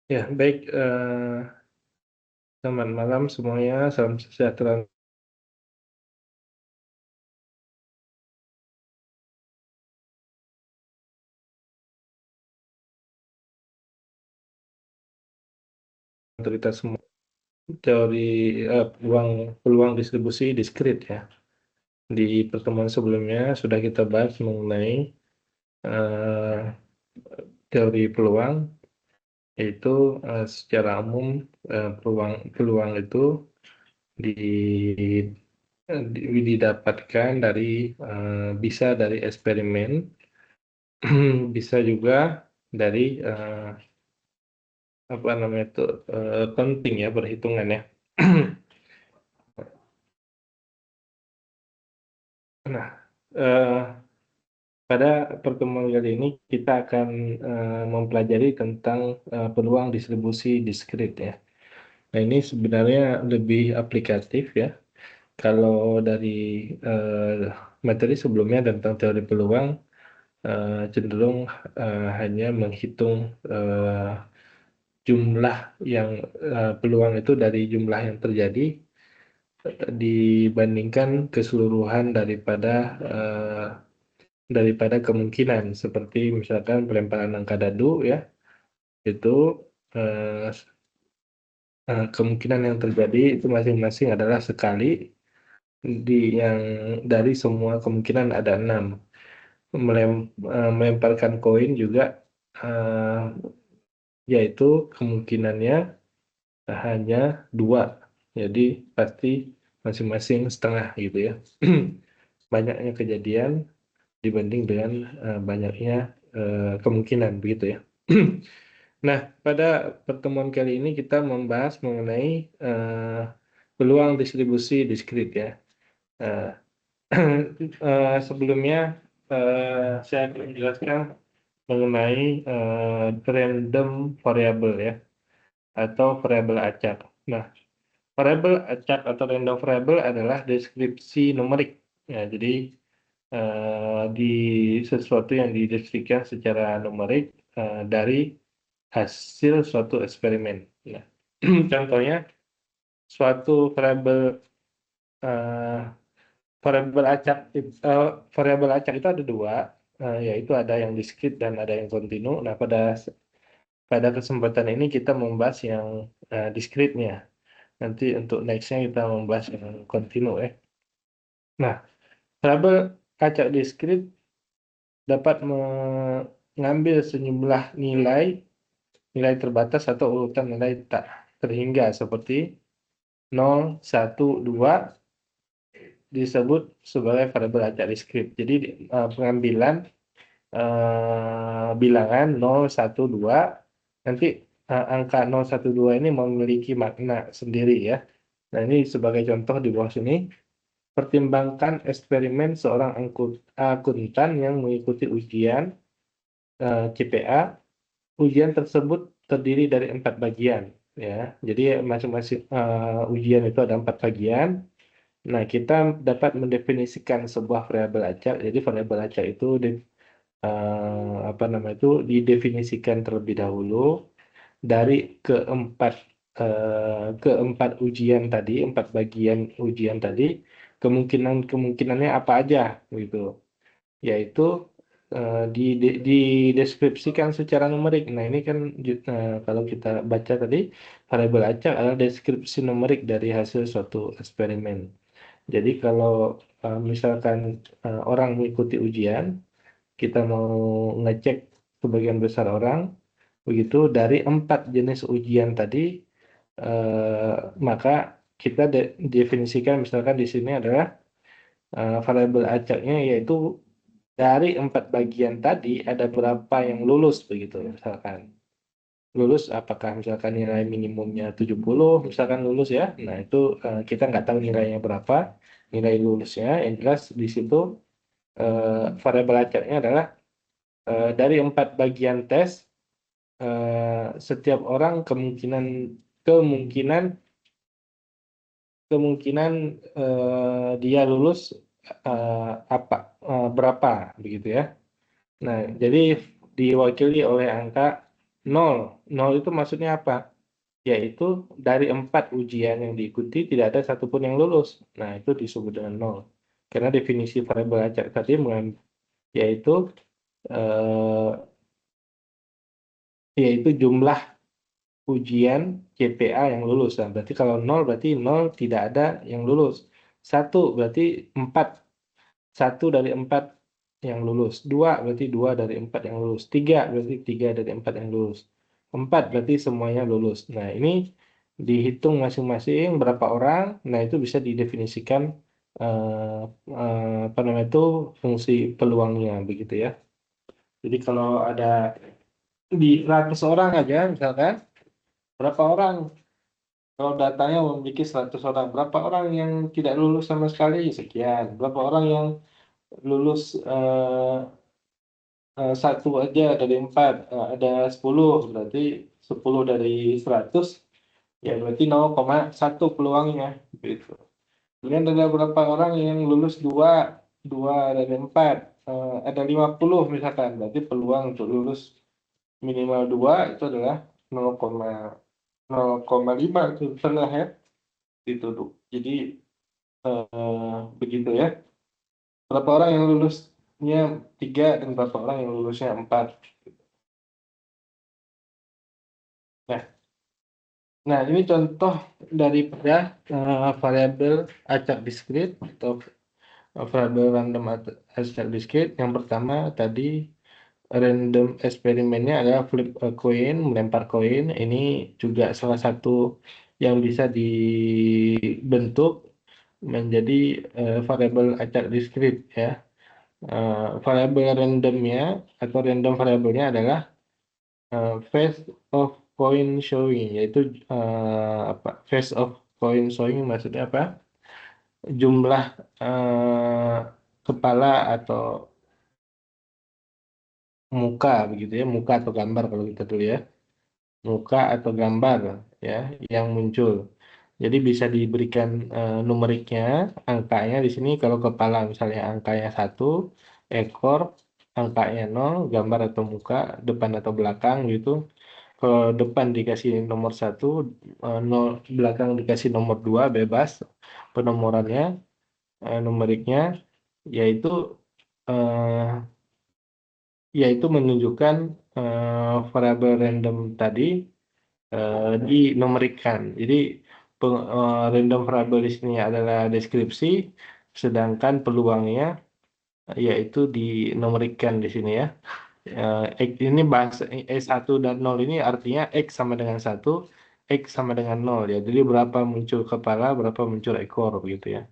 Ya, baik. Selamat malam semuanya. Salam sejahtera untuk kita semua. Teori peluang distribusi diskrit ya. Di pertemuan sebelumnya sudah kita bahas mengenai eh, teori peluang, yaitu secara umum peluang peluang itu di, didapatkan dari bisa dari eksperimen, bisa juga dari apa namanya itu counting ya, perhitungan ya. Nah, eh, pada pertemuan kali ini kita akan mempelajari tentang peluang distribusi diskrit ya. Nah, ini sebenarnya lebih aplikatif ya. Kalau dari materi sebelumnya tentang teori peluang cenderung hanya menghitung jumlah yang peluang itu dari jumlah yang terjadi dibandingkan keseluruhan daripada kemungkinan, seperti misalkan pelemparan angka dadu ya, itu eh, kemungkinan yang terjadi itu masing-masing adalah sekali, yang dari semua kemungkinan ada 6. Melemparkan koin juga eh, yaitu kemungkinannya hanya 2, jadi pasti masing-masing setengah gitu ya. Banyaknya kejadian dibanding dengan banyaknya kemungkinan begitu ya. Nah, pada pertemuan kali ini kita membahas mengenai peluang distribusi diskrit ya. Eh, Sebelumnya saya akan menjelaskan mengenai random variable ya, atau variabel acak. Nah, variabel acak atau random variable adalah deskripsi numerik ya. Jadi di sesuatu yang dideskripsikan secara numerik dari hasil suatu eksperimen. Nah, contohnya suatu eh, variabel acak variabel acak itu ada dua, yaitu ada yang diskrit dan ada yang kontinu. Nah, pada kesempatan ini kita membahas yang diskritnya. Nanti untuk nextnya kita membahas yang kontinu ya. Nah, variabel acak diskrit dapat mengambil sejumlah nilai nilai terbatas atau urutan nilai tak terhingga seperti 0, 1, 2 disebut sebagai variabel acak diskrit. Jadi pengambilan bilangan 0, 1, 2, nanti angka 0, 1, 2 ini memiliki makna sendiri ya. Nah, ini sebagai contoh di bawah sini, pertimbangkan eksperimen seorang akuntan yang mengikuti ujian CPA. Ujian tersebut terdiri dari 4 bagian ya. Jadi masing-masing ujian itu ada 4 bagian. Nah, kita dapat mendefinisikan sebuah variabel acak. Jadi variabel acak itu apa namanya itu didefinisikan terlebih dahulu dari keempat keempat ujian tadi, 4 bagian ujian tadi, kemungkinannya apa aja gitu. Yaitu dideskripsikan secara numerik. Nah, ini kan kalau kita baca tadi, variabel acak adalah deskripsi numerik dari hasil suatu eksperimen. Jadi kalau misalkan orang mengikuti ujian, kita mau ngecek sebagian besar orang, begitu dari 4 jenis ujian tadi, eh, maka kita definisikan misalkan di sini adalah variabel acaknya, yaitu dari 4 bagian tadi ada berapa yang lulus begitu misalkan. Lulus apakah misalkan nilai minimumnya 70 misalkan lulus ya. Nah, itu kita nggak tahu nilainya berapa, nilai lulusnya. Yang jelas di situ variabel acaknya adalah dari 4 bagian tes, setiap orang kemungkinan kemungkinan dia lulus apa berapa begitu ya. Nah, jadi diwakili oleh angka nol. Nol itu maksudnya apa? Yaitu dari 4 ujian yang diikuti tidak ada satupun yang lulus. Nah, itu disebut dengan nol. Karena definisi variabel acak tadi yaitu eh, yaitu jumlah ujian CPA yang lulus. Nah, berarti kalau nol berarti nol tidak ada yang lulus. Satu berarti 4. Satu dari 4 yang lulus. Dua berarti 2 dari 4 yang lulus. Tiga berarti 3 dari 4 yang lulus. Empat berarti semuanya lulus. Nah, ini dihitung masing-masing berapa orang. Nah, itu bisa didefinisikan eh, apa namanya itu fungsi peluangnya begitu ya. Jadi kalau ada di 100 orang aja misalkan, berapa orang kalau datanya memiliki 100 orang, berapa orang yang tidak lulus sama sekali? Sekian. Berapa orang yang lulus satu aja dari 4, ada 10, berarti 10 dari 100, ya berarti 0,1 peluangnya. Gitu. Kemudian ada berapa orang yang lulus 2, 2 dari 4, ada 50 misalkan, berarti peluang untuk lulus minimal 2 itu adalah 0,5 itu setengah ya, dituduh. Jadi begitu ya. Berapa orang yang lulusnya 3 dan berapa orang yang lulusnya 4. Nah, nah ini contoh daripada variabel acak diskrit atau variabel random acak diskrit. Yang pertama tadi random eksperimennya adalah flip a coin, melempar koin. Ini juga salah satu yang bisa dibentuk menjadi variabel acak diskrit ya. Variabel randomnya atau random variabelnya adalah phase of coin showing, yaitu apa? Phase of coin showing maksudnya apa? Jumlah eh, kepala atau muka begitu ya, muka atau gambar kalau kita tulis ya, muka atau gambar ya yang muncul. Jadi bisa diberikan numeriknya, angkanya di sini kalau kepala misalnya angkanya 1, ekor angkanya 0, gambar atau muka, depan atau belakang gitu. Kalau depan dikasih nomor 1, nol, belakang dikasih nomor 2, bebas penomorannya, numeriknya, yaitu eh, yaitu menunjukkan variabel random tadi dinomorikan. Jadi random variable di sini adalah deskripsi, sedangkan peluangnya yaitu dinomorikan di sini ya. X ini bahasa satu dan 0 ini artinya X sama dengan 1, X sama dengan 0 ya. Jadi berapa muncul kepala, berapa muncul ekor begitu ya.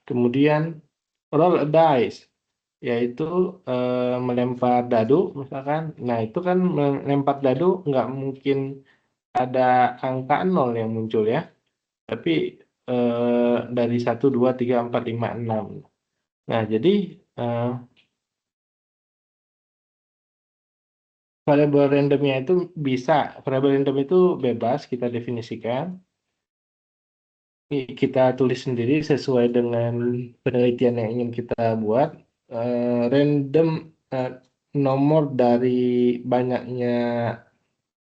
Kemudian roll a dice yaitu melempar dadu misalkan. Nah, itu kan melempar dadu nggak mungkin ada angka 0 yang muncul ya. Tapi dari 1, 2, 3, 4, 5, 6. Nah, jadi eh, variabel randomnya itu bisa, variabel random itu bebas kita definisikan. Kita tulis sendiri sesuai dengan penelitian yang ingin kita buat. Random eh, nomor dari banyaknya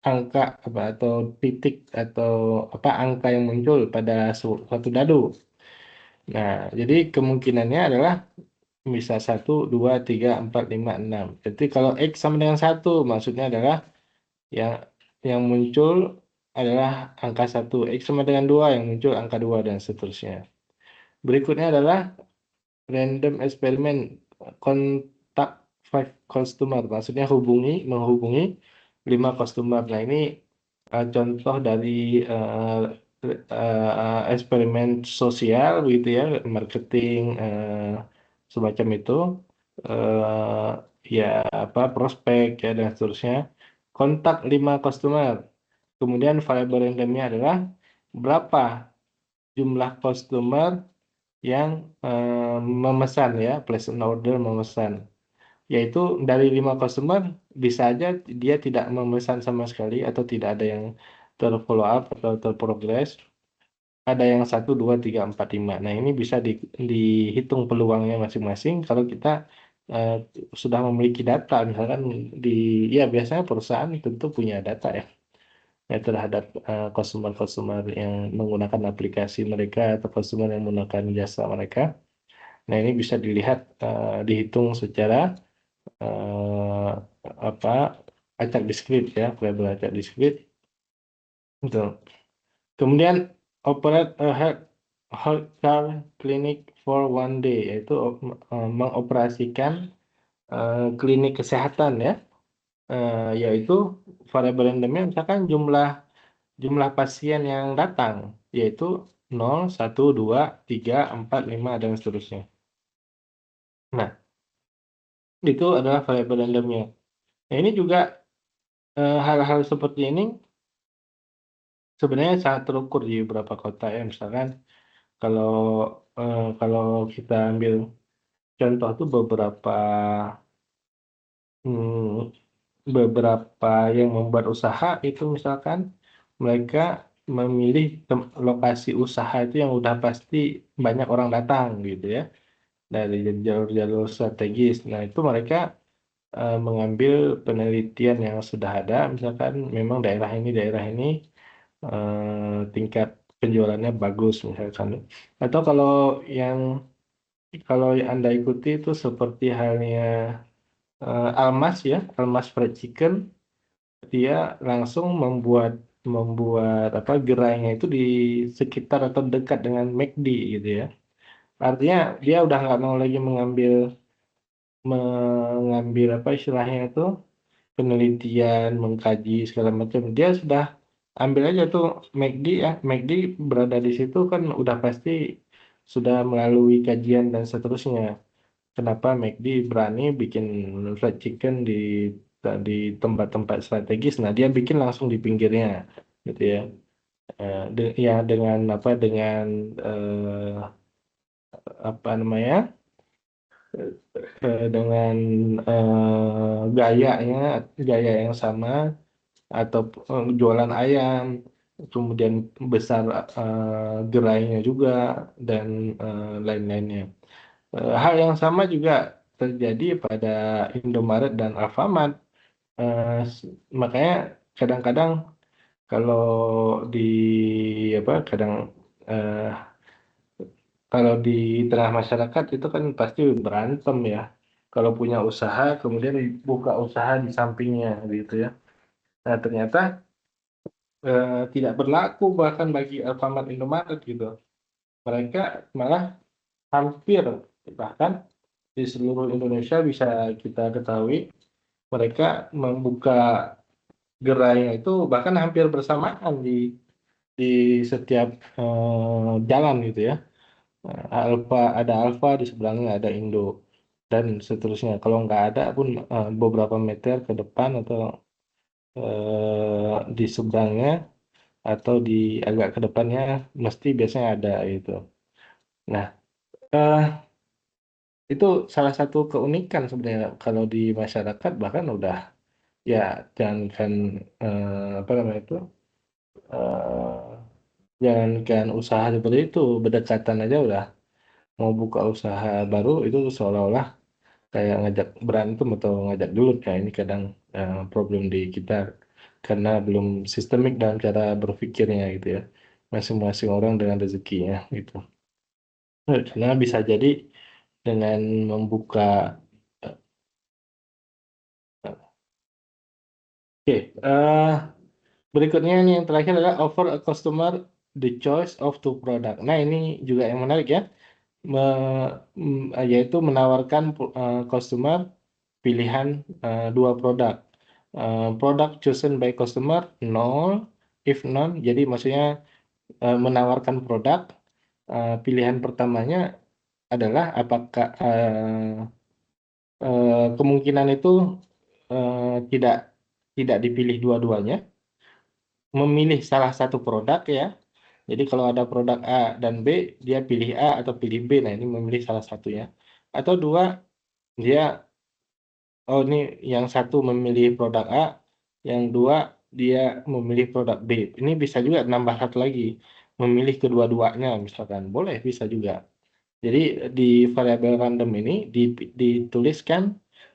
angka apa atau titik atau apa angka yang muncul pada suatu dadu. Nah, jadi kemungkinannya adalah bisa 1, 2, 3, 4, 5, 6. Jadi kalau X sama dengan 1, maksudnya adalah yang muncul adalah angka 1. X sama dengan 2, yang muncul angka 2 dan seterusnya. Berikutnya adalah random eksperimen kontak 5 customer. Maksudnya menghubungi 5 customer. Nah, ini contoh dari eksperimen sosial begitu ya, marketing semacam itu. eh, ya apa prospek ya dan seterusnya. Kontak 5 customer. Kemudian variabel randomnya adalah berapa jumlah customer yang memesan ya, place an order memesan. Yaitu dari 5 customer bisa aja dia tidak memesan sama sekali atau tidak ada yang terfollow up atau terprogres. Ada yang 1, 2, 3, 4, 5. Nah, ini bisa dihitung peluangnya masing-masing kalau kita eh, sudah memiliki data, misalkan ya biasanya perusahaan tentu punya data ya terhadap customer-customer yang menggunakan aplikasi mereka atau customer yang menggunakan jasa mereka. Nah, ini bisa dilihat, dihitung secara eh, apa acak diskrit ya, variabel acak diskrit. Betul. Kemudian operate a healthcare clinic for one day, yaitu mengoperasikan klinik kesehatan ya. Yaitu variabel randomnya misalkan jumlah jumlah pasien yang datang, yaitu 0, 1, 2, 3, 4, 5 dan seterusnya. Nah, itu adalah variabel randomnya. Nah, ini juga hal-hal seperti ini sebenarnya sangat terukur di beberapa kota ya. Misalkan kalau kalau kita ambil contoh tuh beberapa yang membuat usaha itu misalkan mereka memilih lokasi usaha itu yang udah pasti banyak orang datang gitu ya, dari jalur-jalur strategis. Nah, itu mereka mengambil penelitian yang sudah ada, misalkan memang daerah ini tingkat penjualannya bagus misalkan. Atau yang kalau yang Anda ikuti itu seperti halnya Almas ya, Almas Fried Chicken, dia langsung membuat membuat apa gerainya itu di sekitar atau dekat dengan McD gitu ya. Artinya dia udah nggak mau lagi mengambil apa istilahnya itu penelitian, mengkaji segala macam. Dia sudah ambil aja tuh McD ya. McD berada di situ kan udah pasti sudah melalui kajian dan seterusnya. Kenapa McD berani bikin fried chicken di tempat-tempat strategis? Nah, dia bikin langsung di pinggirnya, gitu ya. Ya dengan apa namanya? Dengan gayanya, gaya yang sama atau jualan ayam, kemudian besar gerainya juga dan lain-lainnya. Hal yang sama juga terjadi pada Indomaret dan Alfamart. Makanya kadang-kadang kalau di kadang eh, kalau di tengah masyarakat itu kan pasti berantem ya. Kalau punya usaha kemudian buka usaha di sampingnya gitu ya. Nah, ternyata tidak berlaku bahkan bagi Alfamart Indomaret gitu. Mereka malah hampir bahkan di seluruh Indonesia bisa kita ketahui mereka membuka gerainya itu bahkan hampir bersamaan di setiap jalan gitu ya. Ada Alfa di sebelahnya ada Indo dan seterusnya. Kalau nggak ada pun beberapa meter ke depan atau di seberangnya atau di agak ke depannya mesti biasanya ada gitu. Nah, eh, itu salah satu keunikan sebenarnya kalau di masyarakat bahkan udah ya jangankan apa namanya itu eh, jangankan usaha seperti itu berdekatan aja udah mau buka usaha baru itu seolah-olah kayak ngajak berantem atau ngajak gelut ya ini kadang problem di kita karena belum sistemik dalam cara berpikirnya gitu ya masing-masing orang dengan rezekinya gitu. Karena bisa jadi dengan membuka oke berikutnya ini yang terakhir adalah offer a customer the choice of two product. Nah, ini juga yang menarik ya. Yaitu menawarkan customer pilihan dua produk. Product chosen by customer nol, if none. Jadi maksudnya menawarkan produk pilihan pertamanya adalah apakah kemungkinan itu tidak tidak dipilih dua-duanya, memilih salah satu produk ya. Jadi kalau ada produk A dan B, dia pilih A atau pilih B. Nah, ini memilih salah satunya. Atau dua, dia, oh ini yang satu memilih produk A, yang dua dia memilih produk B. Ini bisa juga nambah satu lagi, memilih kedua-duanya misalkan. Boleh, bisa juga. Jadi di variabel random ini dituliskan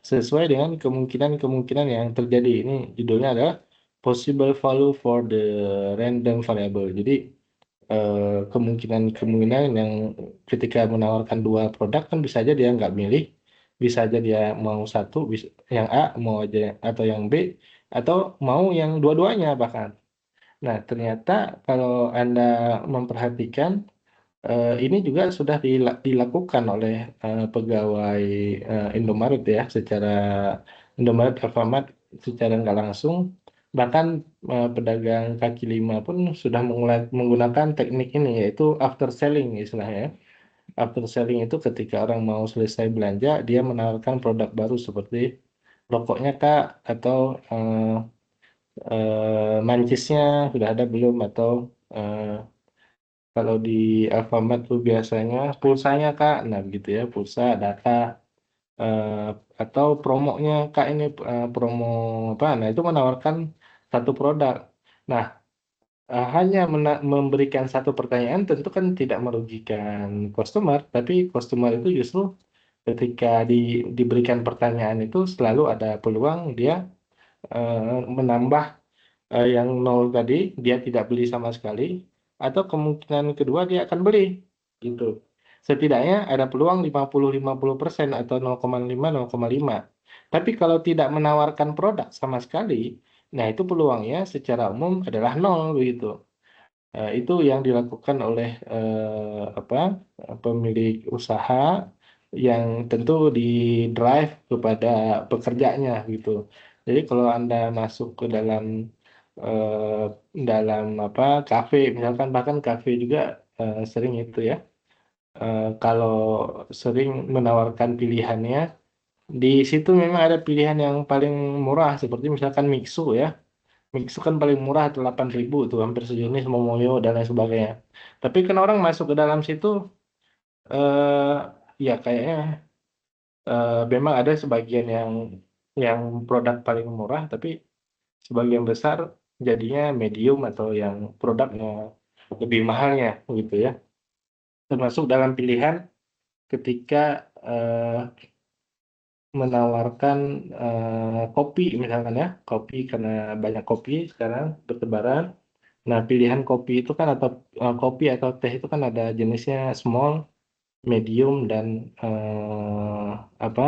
sesuai dengan kemungkinan-kemungkinan yang terjadi. Ini judulnya adalah possible value for the random variable. Jadi kemungkinan-kemungkinan yang ketika menawarkan dua produk kan bisa aja dia nggak milih, bisa aja dia mau satu, yang A mau aja atau yang B atau mau yang dua-duanya bahkan. Nah, ternyata kalau Anda memperhatikan ini juga sudah dilakukan oleh pegawai Indomaret ya, secara Indomaret Alfamart secara nggak langsung. Bahkan pedagang kaki lima pun sudah menggunakan teknik ini, yaitu after selling istilahnya. After selling itu ketika orang mau selesai belanja, dia menawarkan produk baru seperti rokoknya Kak, atau mancisnya sudah ada belum, atau eh, kalau di Alfamart tuh biasanya pulsanya Kak, nah gitu ya, pulsa, data, eh, atau promonya Kak ini promo apa? Nah itu menawarkan satu produk. Nah hanya memberikan satu pertanyaan tentu kan tidak merugikan customer, tapi customer itu justru ketika diberikan pertanyaan itu selalu ada peluang dia menambah yang nol tadi dia tidak beli sama sekali, atau kemungkinan kedua dia akan beli gitu. Setidaknya ada peluang 50-50% atau 0,5-0,5. Tapi kalau tidak menawarkan produk sama sekali, nah itu peluangnya secara umum adalah nol begitu. Itu yang dilakukan oleh apa pemilik usaha yang tentu di drive kepada pekerjanya gitu. Jadi kalau Anda masuk ke dalam apa kafe misalkan, bahkan kafe juga sering itu ya. Kalau sering menawarkan pilihannya, di situ memang ada pilihan yang paling murah seperti misalkan Mixu ya. Mixu kan paling murah 8.000 tuh, hampir sejenis Momoyo dan lain sebagainya. Tapi kan orang masuk ke dalam situ, eh ya kayaknya memang ada sebagian yang produk paling murah, tapi sebagian besar jadinya medium atau yang produknya lebih mahalnya gitu ya. Termasuk dalam pilihan ketika menawarkan kopi misalkan ya, kopi karena banyak kopi sekarang bertebaran. Nah, pilihan kopi itu kan atau kopi atau teh itu kan ada jenisnya small, medium dan apa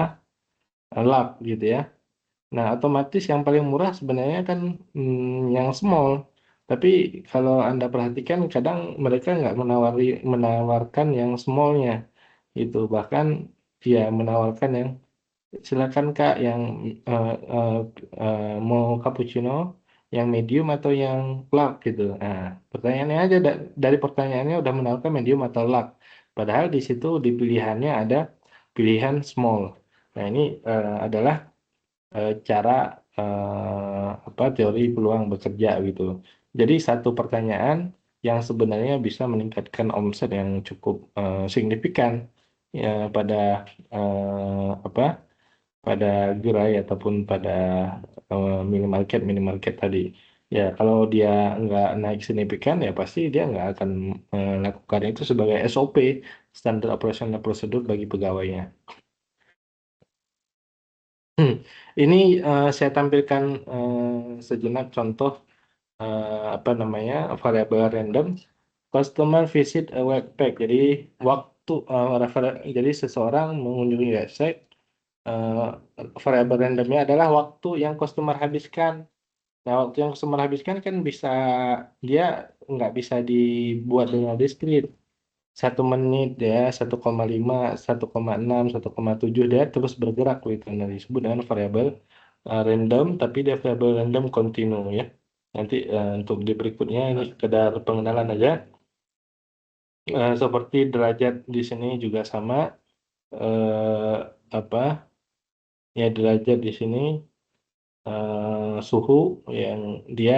large gitu ya. Nah, otomatis yang paling murah sebenarnya kan yang small. Tapi kalau Anda perhatikan kadang mereka nggak menawarkan yang smallnya itu. Bahkan dia menawarkan yang silakan Kak yang eh, mau cappuccino, yang medium atau yang large gitu. Nah, pertanyaannya aja dari pertanyaannya udah menawarkan medium atau large. Padahal di situ di pilihannya ada pilihan small. Nah, ini adalah cara apa teori peluang bekerja gitu. Jadi satu pertanyaan yang sebenarnya bisa meningkatkan omset yang cukup signifikan ya pada apa pada gerai ataupun pada minimarket tadi. Ya, kalau dia nggak naik signifikan, ya pasti dia nggak akan melakukan itu sebagai SOP, standar operational procedure bagi pegawainya. Hmm, Ini saya tampilkan sejenak contoh apa namanya variabel random customer visit a webpage. Jadi waktu jadi seseorang mengunjungi website, eh, variabel randomnya adalah waktu yang customer habiskan. Nah, waktu yang customer habiskan kan bisa dia nggak bisa dibuat dengan diskrit. 1 menit ya, 1,5, 1,6, 1,7 dia terus bergerak gitu. Nah, disebut dengan variabel random, tapi dia variabel random kontinu ya. Nanti untuk di berikutnya ini sekedar pengenalan aja. Seperti derajat di sini juga sama. eh, apa ya derajat di sini suhu yang dia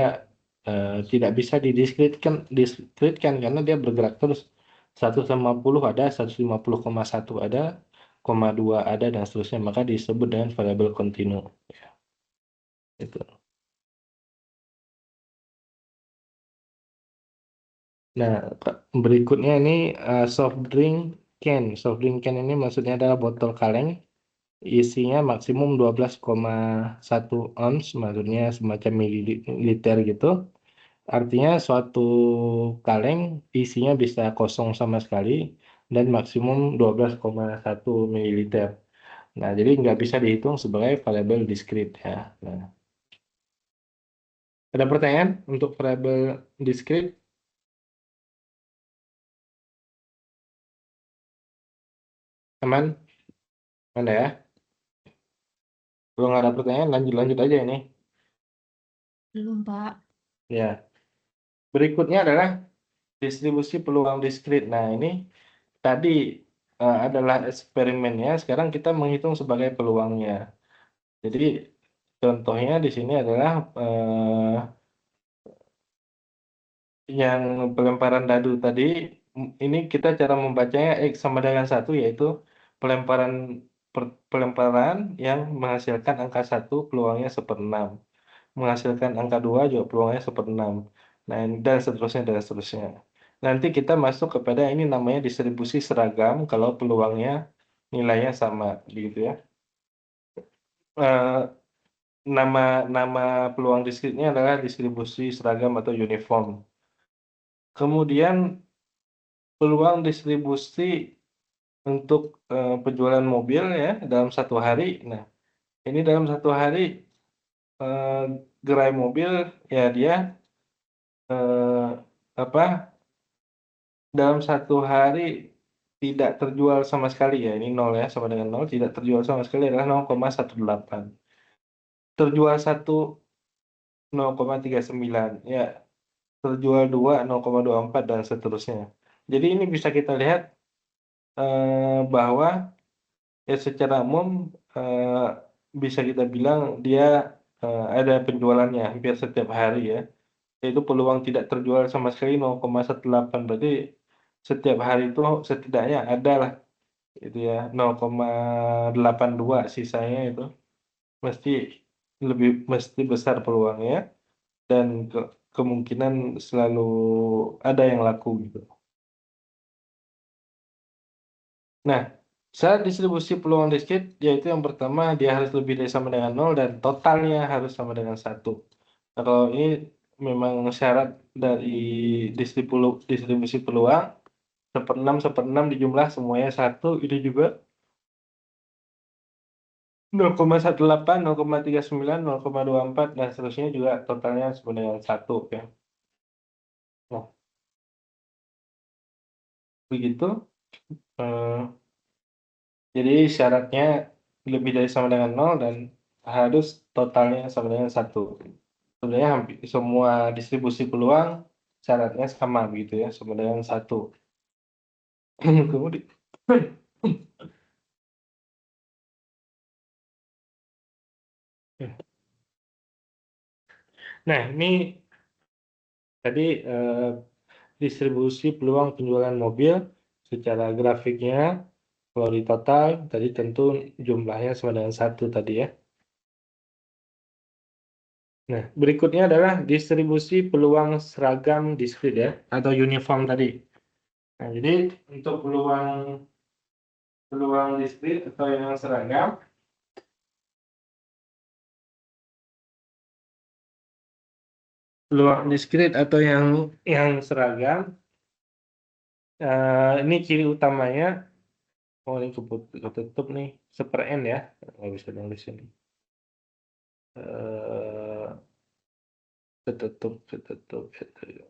tidak bisa didiskretkan karena dia bergerak terus 150 ada 150,1 ada 0,2 ada dan seterusnya, maka disebut dengan variabel kontinu itu. Nah, berikutnya ini soft drink. can. Soft drink can ini maksudnya adalah botol kaleng, isinya maksimum 12,1 ounce, maksudnya semacam mililiter gitu. Artinya suatu kaleng isinya bisa kosong sama sekali dan maksimum 12,1 mililiter. Nah, jadi nggak bisa dihitung sebagai variabel diskrit ya. Nah, ada pertanyaan untuk variabel diskrit? Aman? Mana ya? Kalau nggak ada pertanyaan, lanjut-lanjut aja ini. Belum, Pak. Ya, berikutnya adalah distribusi peluang diskrit. Nah, ini tadi adalah eksperimennya, sekarang kita menghitung sebagai peluangnya. Jadi, contohnya di sini adalah yang pelemparan dadu tadi, ini kita cara membacanya X sama dengan 1, yaitu pelemparan pelemparan yang menghasilkan angka 1 peluangnya 1/6. Menghasilkan angka 2 juga peluangnya 1/6. Nah, dan seterusnya dan seterusnya. Nanti kita masuk kepada ini namanya distribusi seragam kalau peluangnya nilainya sama gitu ya. Eh, nama nama peluang diskritnya adalah distribusi seragam atau uniform. Kemudian peluang distribusi untuk penjualan mobil ya dalam satu hari. Nah, ini dalam satu hari eh, gerai mobil ya dia eh, apa dalam satu hari tidak terjual sama sekali ya, ini nol ya, sama dengan nol, tidak terjual sama sekali adalah 0,18. Terjual satu 0,39 ya, terjual dua 0,24 dan seterusnya. Jadi ini bisa kita lihat bahwa ya secara umum eh, bisa kita bilang dia ada penjualannya hampir setiap hari ya. Yaitu peluang tidak terjual sama sekali 0,18, berarti setiap hari itu setidaknya ada lah itu ya 0,82, sisanya itu mesti mesti besar peluangnya dan kemungkinan selalu ada yang laku gitu. Nah, saat distribusi peluang diskrit yaitu yang pertama dia harus lebih dari sama dengan nol dan totalnya harus sama dengan 1. Nah, kalau ini memang syarat dari distribusi peluang 1/6 1/6 dijumlah semuanya 1, ini juga 0,18, 0,39, 0,24 dan seterusnya juga totalnya sama dengan 1 ya. Nah, begitu. Eh, jadi syaratnya lebih dari sama dengan nol dan harus totalnya sama dengan 1. Sebenarnya hampir semua distribusi peluang syaratnya sama begitu ya, sama dengan 1. Kemudian nah, ini tadi distribusi peluang penjualan mobil secara grafiknya. Kalau di total tadi tentu jumlahnya sama dengan 1 tadi ya. Nah, berikutnya adalah distribusi peluang seragam diskrit ya, atau uniform tadi. Nah, jadi untuk peluang peluang diskrit atau yang seragam, peluang diskrit atau yang seragam, ini ciri utamanya. Oh, ini ketutup nih, seper N ya, nggak bisa nulis ini. Ketutup, ketutup, ketutup.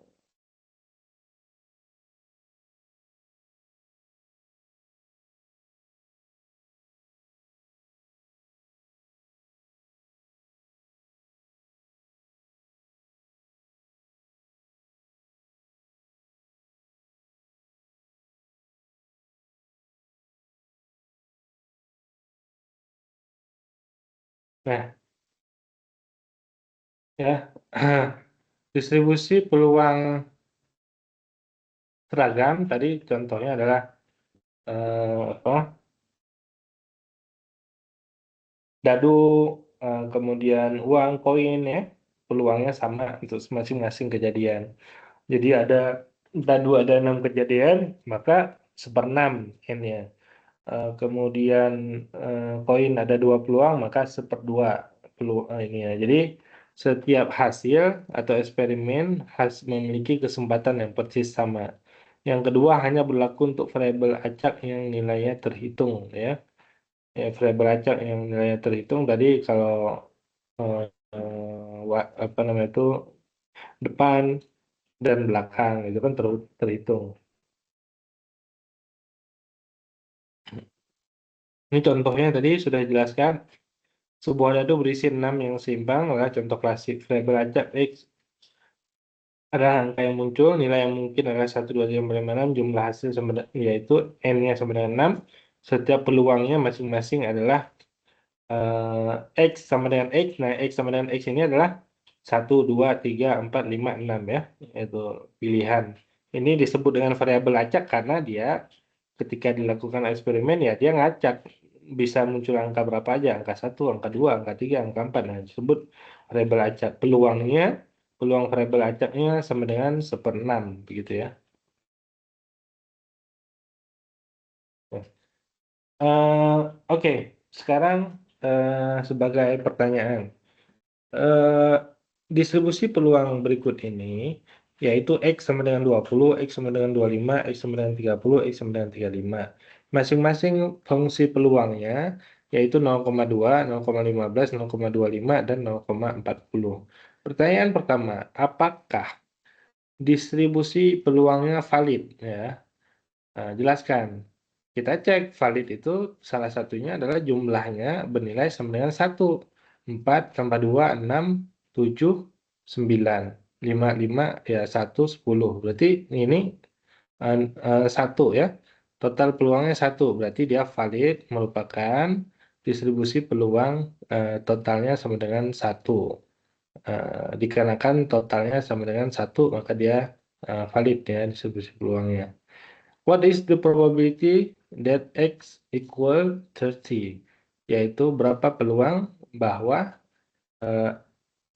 Nah, ya, distribusi peluang seragam tadi contohnya adalah apa? Dadu, kemudian uang koin ya, peluangnya sama untuk masing-masing kejadian. Jadi ada dadu ada 6 kejadian, maka 1/6 N-nya. Kemudian koin ada 2 peluang, maka 1/2 peluang ini ya. Jadi setiap hasil atau eksperimen harus memiliki kesempatan yang persis sama. Yang kedua hanya berlaku untuk variabel acak yang nilainya terhitung ya. Ya, variabel acak yang nilainya terhitung tadi kalau eh, apa namanya itu depan dan belakang itu kan terhitung. Ini contohnya tadi sudah dijelaskan. Sebuah dadu berisi 6 yang seimbang adalah contoh klasik. Variabel acak X adalah angka yang muncul, nilai yang mungkin adalah 1, 2, 3, 4, 5, 6, jumlah hasil yaitu N-nya sama dengan 6. Setiap peluangnya masing-masing adalah X sama dengan X. Nah, X sama dengan X ini adalah 1, 2, 3, 4, 5, 6 ya. Itu pilihan. Ini disebut dengan variabel acak karena dia ketika dilakukan eksperimen ya dia ngacak bisa muncul angka berapa aja, angka 1, angka 2, angka 3, angka 4. Nah, disebut variabel acak. Peluang variabel acaknya sama dengan 1/6 begitu ya. Nah, oke, sekarang sebagai pertanyaan. eh, Distribusi peluang berikut ini yaitu X sama dengan 20, X sama dengan 25, X sama dengan 30, X sama dengan 35. Masing-masing fungsi peluangnya yaitu 0,2, 0,15, 0,25, dan 0,40. Pertanyaan pertama, apakah distribusi peluangnya valid? Ya, nah, jelaskan. Kita cek valid itu salah satunya adalah jumlahnya bernilai sama dengan 1. 4 tambah 2, 6, 7, 9. 5, 5, ya 1, 10. Berarti ini 1 ya. Total peluangnya 1. Berarti dia valid merupakan distribusi peluang totalnya sama dengan 1. Dikarenakan totalnya sama dengan 1, maka dia valid ya distribusi peluangnya. What is the probability that X equal 30? Yaitu berapa peluang bahwa eh,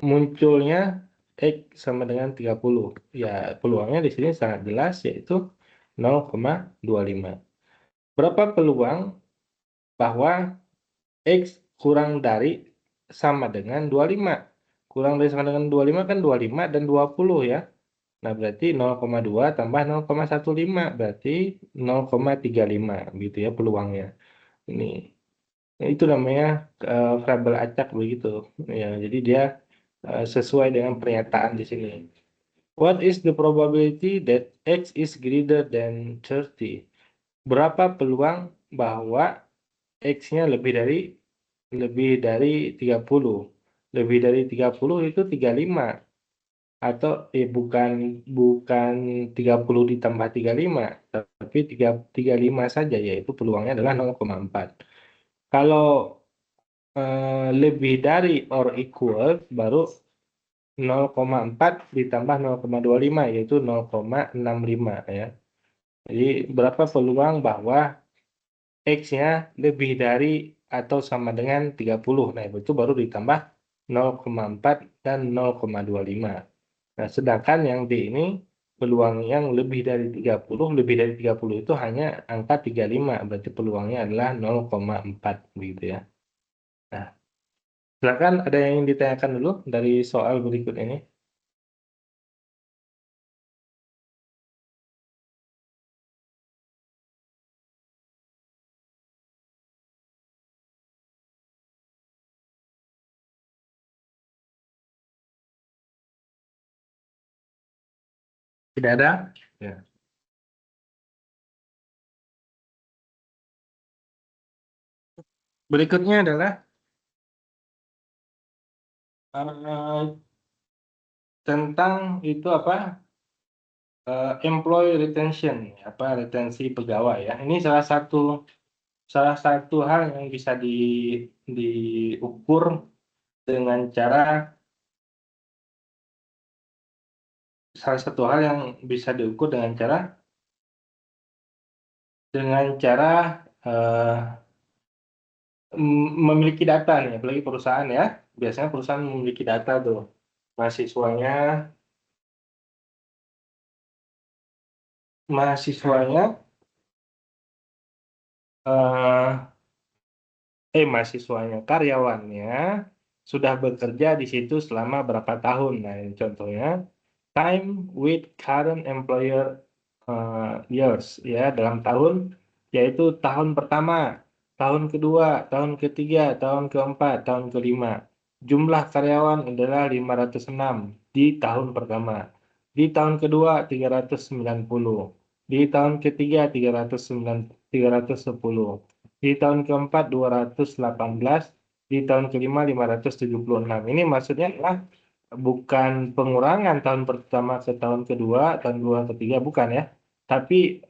munculnya X sama dengan 30. Ya, peluangnya di sini sangat jelas yaitu 0,25. Berapa peluang bahwa X kurang dari sama dengan 25? Kurang dari sama dengan 25 kan 25 dan 20 ya. Nah, berarti 0,2 tambah 0,15 berarti 0,35 gitu ya peluangnya. Ini itu namanya variabel acak begitu. Ya, jadi dia sesuai dengan pernyataan di sini. What is the probability that X is greater than 30? Berapa peluang bahwa X-nya lebih dari 30? Lebih dari 30 itu 35 atau bukan bukan 30 ditambah 35 tapi 35 saja yaitu peluangnya adalah 0,4. Kalau lebih dari or equal baru 0,4 ditambah 0,25 yaitu 0,65 ya. Jadi berapa peluang bahwa X-nya lebih dari atau sama dengan 30. Nah, itu baru ditambah 0,4 dan 0,25. Nah, sedangkan yang D ini peluang yang lebih dari 30 itu hanya angka 35, berarti peluangnya adalah 0,4 begitu ya. Nah, silakan ada yang ingin ditanyakan dulu dari soal berikut ini. Tidak ada? Ya. Berikutnya adalah eh, tentang itu apa? Employee retention, apa retensi pegawai ya. Ini salah satu hal yang bisa diukur dengan cara salah satu hal yang bisa diukur dengan cara eh, memiliki data nih, apalagi perusahaan ya. Biasanya perusahaan memiliki data tuh mahasiswanya, mahasiswanya mahasiswanya, karyawannya sudah bekerja di situ selama berapa tahun. Nah, ini contohnya time with current employer years, ya, dalam tahun, yaitu tahun pertama, tahun kedua, tahun ketiga, tahun keempat, tahun kelima. Jumlah karyawan adalah 506 di tahun pertama. Di tahun kedua 390. Di tahun ketiga 310. Di tahun keempat 218. Di tahun kelima 576. Ini maksudnya adalah bukan pengurangan tahun pertama ke tahun kedua, tahun kedua ketiga, bukan ya. Tapi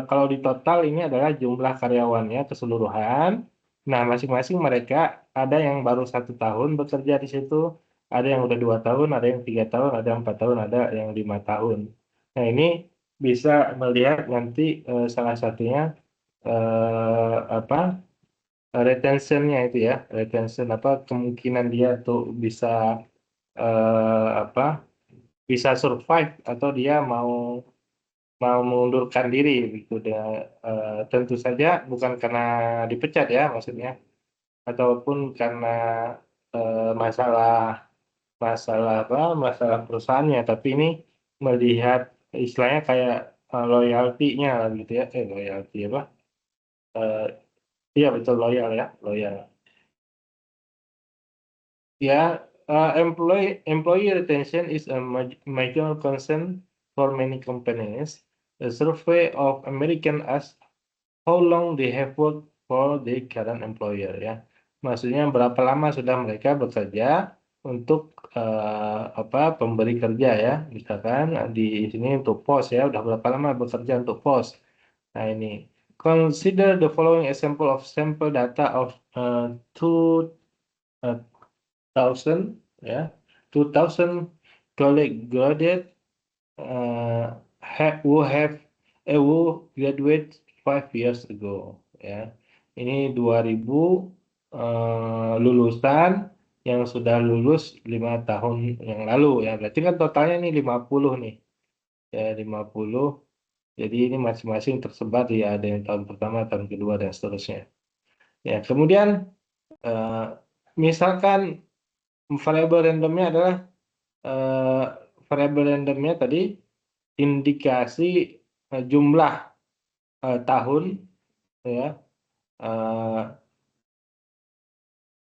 kalau di total ini adalah jumlah karyawannya keseluruhan. Nah, masing-masing mereka ada yang baru 1 tahun bekerja di situ, ada yang udah 2 tahun, ada yang 3 tahun, ada yang 4 tahun, ada yang 5 tahun. Nah, ini bisa melihat nanti salah satunya apa, retentionnya itu ya, retention apa, kemungkinan dia tuh bisa apa, bisa survive atau dia mau mau mengundurkan diri gitu. Tentu saja bukan karena dipecat ya maksudnya, ataupun karena masalah masalah apa, masalah perusahaannya, tapi ini melihat istilahnya kayak loyalty-nya lah gitu ya, loyalty apa, eh, iya betul, loyal ya, loyal. Ya, employee retention is a major concern for many companies. A survey of American asked how long they have worked for their current employer, ya. Maksudnya berapa lama sudah mereka bekerja untuk apa, pemberi kerja ya. Misalkan di sini untuk pos ya, udah berapa lama bekerja untuk pos. Nah, ini consider the following example of sample data of two uh, thousand, ya, 2000 college graduate who graduate 5 years ago, ya. Ini 2000 lulusan yang sudah lulus 5 tahun yang lalu ya. Berarti kan totalnya nih 50 nih. Ya, 50. Jadi ini masing-masing tersebar ya, ada yang tahun pertama, tahun kedua dan seterusnya. Ya, kemudian eh, misalkan variabel randomnya adalah eh, variabel randomnya tadi indikasi jumlah tahun ya, eh,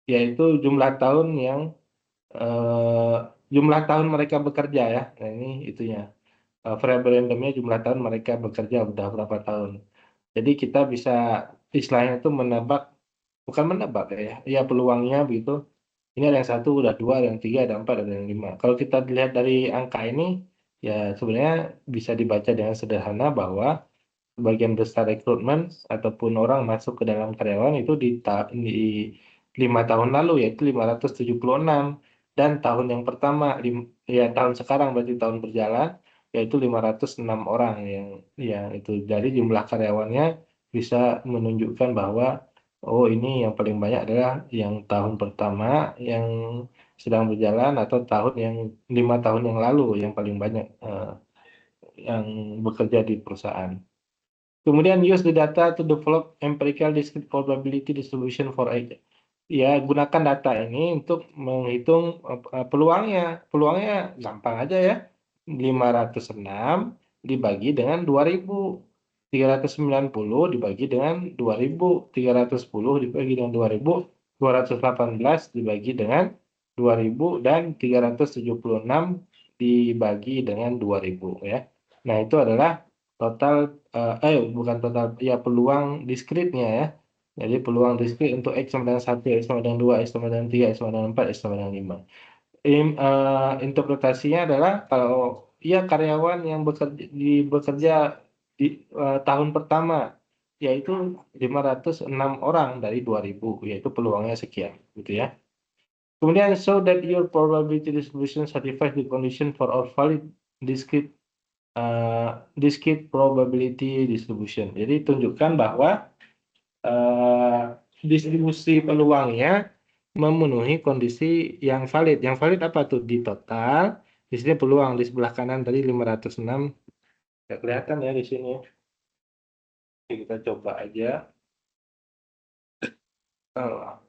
yaitu jumlah tahun yang eh, jumlah tahun mereka bekerja ya. Nah, ini itunya. Variabel randomnya jumlah tahun mereka bekerja udah berapa tahun. Jadi kita bisa istilahnya itu menebak, bukan menebak ya, ya peluangnya begitu. Ini ada yang satu, udah dua, ada yang tiga, ada empat, ada yang lima. Kalau kita lihat dari angka ini, ya sebenarnya bisa dibaca dengan sederhana bahwa sebagian besar rekrutmen ataupun orang masuk ke dalam karyawan itu di 5 tahun lalu, yaitu 576. Dan tahun yang pertama, ya tahun sekarang berarti tahun berjalan, yaitu 506 orang yang itu. Jadi jumlah karyawannya bisa menunjukkan bahwa oh, ini yang paling banyak adalah yang tahun pertama yang sedang berjalan, atau tahun yang 5 tahun yang lalu yang paling banyak yang bekerja di perusahaan. Kemudian use the data to develop empirical discrete probability distribution for age. Ya, gunakan data ini untuk menghitung peluangnya. Peluangnya gampang aja ya. 506 dibagi dengan 2000. 390 dibagi dengan 2000. 310 dibagi dengan 2000. 218 dibagi dengan 2000. Dan 376 dibagi dengan 2000 ya. Nah, itu adalah total, bukan total, ya peluang diskritnya ya. Jadi peluang diskrit untuk X sama dengan 1, X sama dengan 2, X sama dengan 3, X sama dengan 4, X sama dengan 5. Interpretasinya adalah kalau ya karyawan yang bekerja di tahun pertama, yaitu 506 orang dari 2000, yaitu peluangnya sekian, gitu ya. Kemudian show that your probability distribution satisfies the condition for all valid discrete probability distribution. Jadi tunjukkan bahwa distribusi peluangnya memenuhi kondisi yang valid. Yang valid apa tuh? Di total, di sini peluang di sebelah kanan tadi 506. Ya, kelihatan ya di sini. Oke, kita coba aja. Oh.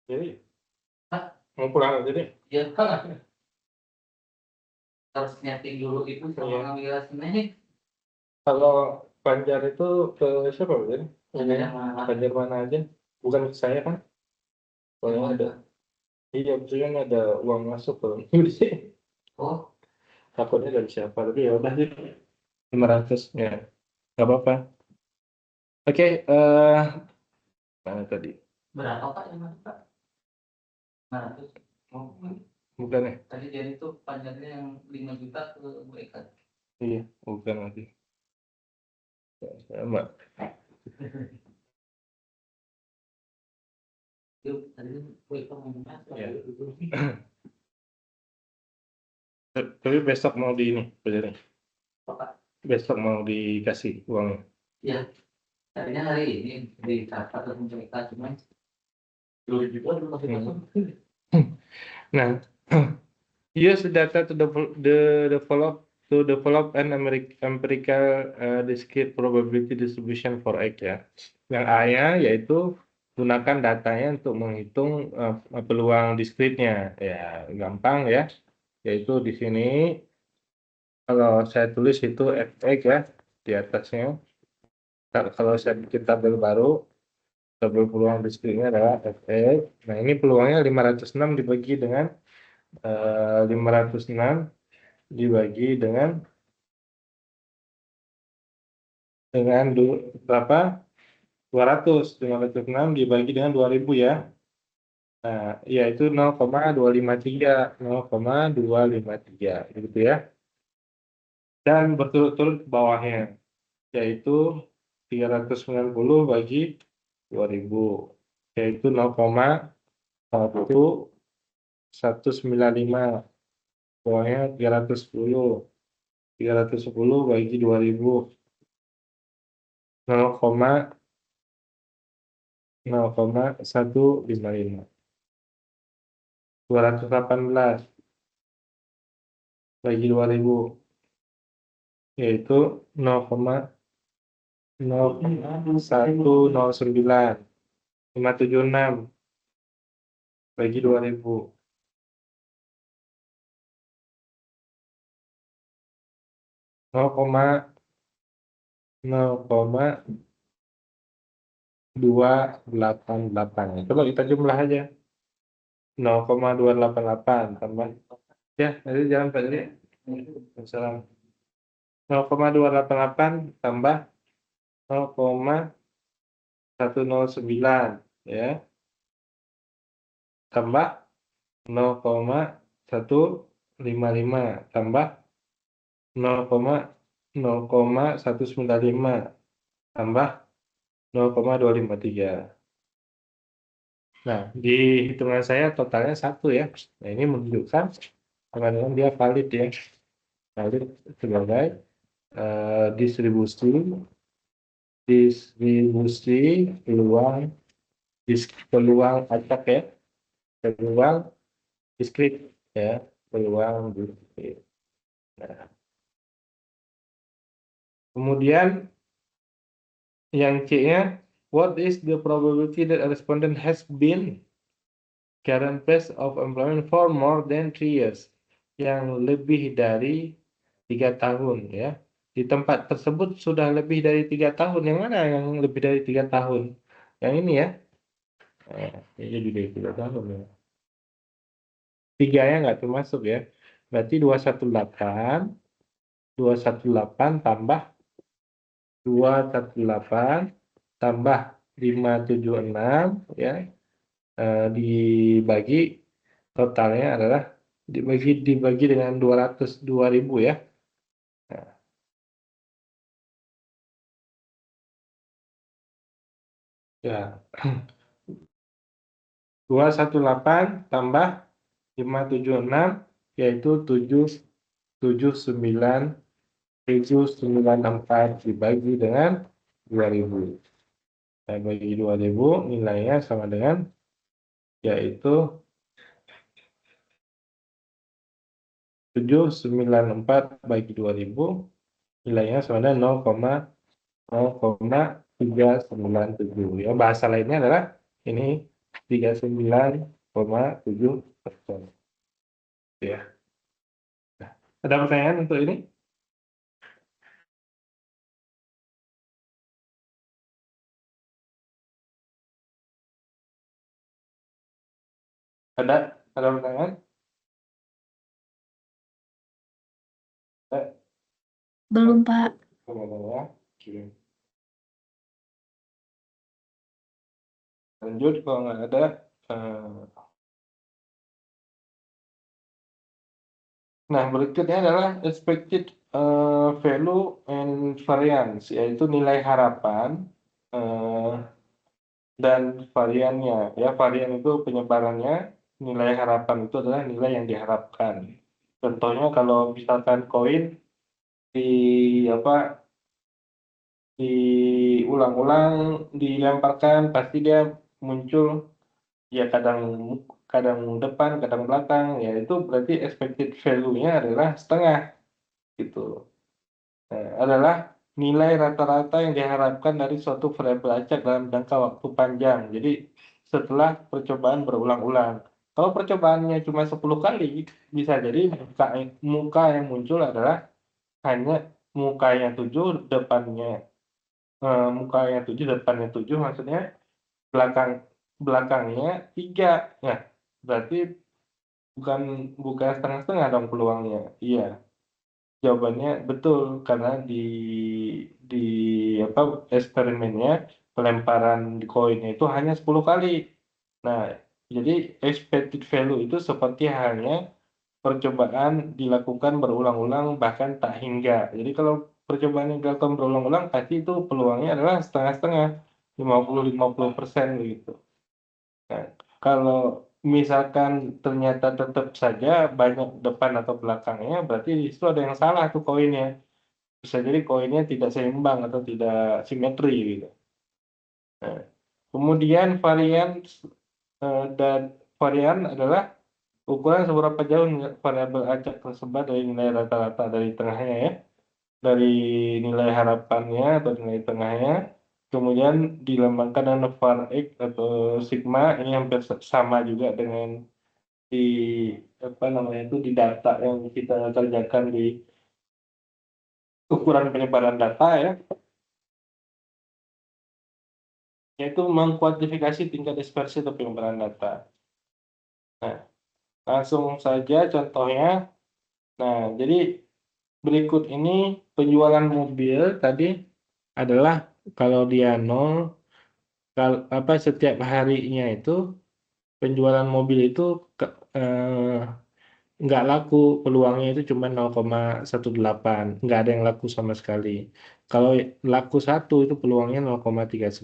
Jadi, mau pulang aja deh. Ya kan harus nyeting dulu itu sama Iya. ngambil hasilnya. Kalau Banjar itu ke siapa jadi? Banjar yang mana? Banjar mana aja? Bukan ke saya kan? Kalau Yang ada, mana? iya maksudnya kan ada uang masuk ke sih. Oh, Takutnya dari siapa? Tapi ya udah sih 500 ya, nggak apa-apa. Oke, mana tadi? berapa Pak yang mana Pak? 500. Oh, Bukan ya? tadi jadi itu pajaknya yang 5 juta ke Bu Eka. Iya, bukan lagi. Mbak. Yuk, tadi Bu Eka ngomongnya. Ya. Tapi besok mau di ini, Pak. Pak, Besok mau dikasih uangnya. ya, tadinya hari ini di Jakarta atau Bu Eka cuma dulu juga belum masih masuk. Nah, use the data to develop an empirical discrete probability distribution for X ya. Yang A-nya yaitu gunakan datanya untuk menghitung peluang diskritnya. Ya, gampang ya. Yaitu di sini kalau saya tulis itu Fx ya di atasnya. Kalau saya bikin tabel baru, tabel peluang diskritnya adalah Fx. Nah, ini peluangnya 506 dibagi dengan 506 dibagi dengan berapa? 200. 506 dibagi dengan 2000 ya. Nah, yaitu 0,253. 0,253 gitu ya. Dan berturut-turut ke bawahnya, yaitu 390 bagi 2000, yaitu 0,1195. Bawahnya 310. 310 bagi 2000. 0,155. 218 bagi 2000 yaitu 0,0109. 576 bagi 2000 0,288. Coba kita jumlah aja. 0,288 tambah ya, jadi jangan Pak jadi. Salam. 0,288 tambah 0,109 ya. Tambah 0,155 tambah 0,195 tambah 0,253. Nah, di hitungan saya totalnya 1 ya. Nah, ini menunjukkan teman-teman dia valid ya. Valid sebagai distribusi peluang acak ya. Peluang diskrit ya. Peluang diskrit. Nah, kemudian yang C-nya, what is the probability that a respondent has been current place of employment for more than 3 years? Yang lebih dari 3 tahun ya. Di tempat tersebut sudah lebih dari 3 tahun. Yang mana yang lebih dari 3 tahun? Yang ini ya. Ini lebih dari 3 tahun ya. 3-nya nggak termasuk ya. Berarti 218 tambah 218 tambah 576 ya. Dibagi totalnya adalah dibagi dengan 200.000 ya. Nah, ya. 218 tambah 576 yaitu 779.794 dibagi dengan 2000. Nah, bagi 2000 nilainya sama dengan yaitu 794 bagi 2000, nilainya sebenarnya 0,397 ya. Bahasa lainnya adalah ini 39,7%. Ya. Nah, ada pertanyaan untuk ini? Ada pertanyaan? Belum, Pak. Ya. Oke. Lanjut kalau nggak ada. Nah, berikutnya adalah expected value and variance, yaitu nilai harapan dan variannya. Ya, varian itu penyebarannya, nilai harapan itu adalah nilai yang diharapkan. Contohnya kalau misalkan koin di apa diulang-ulang dilemparkan, pasti dia muncul ya kadang kadang depan, kadang belakang, ya itu berarti expected value-nya adalah setengah gitu. Adalah nilai rata-rata yang diharapkan dari suatu variabel acak dalam jangka waktu panjang. Jadi setelah percobaan berulang-ulang. Kalau percobaannya cuma 10 kali, bisa jadi muka yang muncul adalah hanya mukanya 7, depannya mukanya 7, depannya 7, maksudnya belakangnya 3. Nah, berarti bukan bukan setengah-setengah dong peluangnya. Iya. Jawabannya betul karena di eksperimennya pelemparan koinnya itu hanya 10 kali. Nah, jadi expected value itu seperti halnya percobaan dilakukan berulang-ulang bahkan tak hingga. Jadi kalau percobaan yang dilakukan berulang-ulang pasti itu peluangnya adalah setengah-setengah, 50-50% begitu. Nah, kalau misalkan ternyata tetap saja banyak depan atau belakangnya, berarti di situ ada yang salah tuh koinnya. Bisa jadi koinnya tidak seimbang atau tidak simetri gitu. Nah, kemudian dan varian adalah ukuran seberapa jauh variabel acak tersebar dari nilai rata-rata dari tengahnya ya, dari nilai harapannya atau nilai tengahnya, kemudian dilambangkan dengan var x atau sigma. Ini hampir sama juga dengan di apa namanya itu di data yang kita kerjakan di ukuran penyebaran data ya, yaitu mengkuantifikasi tingkat dispersi atau penyebaran data. Nah, langsung saja contohnya. Nah, jadi berikut ini penjualan mobil tadi adalah kalau dia 0, setiap harinya itu penjualan mobil itu eh, nggak laku, peluangnya itu cuma 0,18, nggak ada yang laku sama sekali. Kalau laku 1 itu peluangnya 0,39,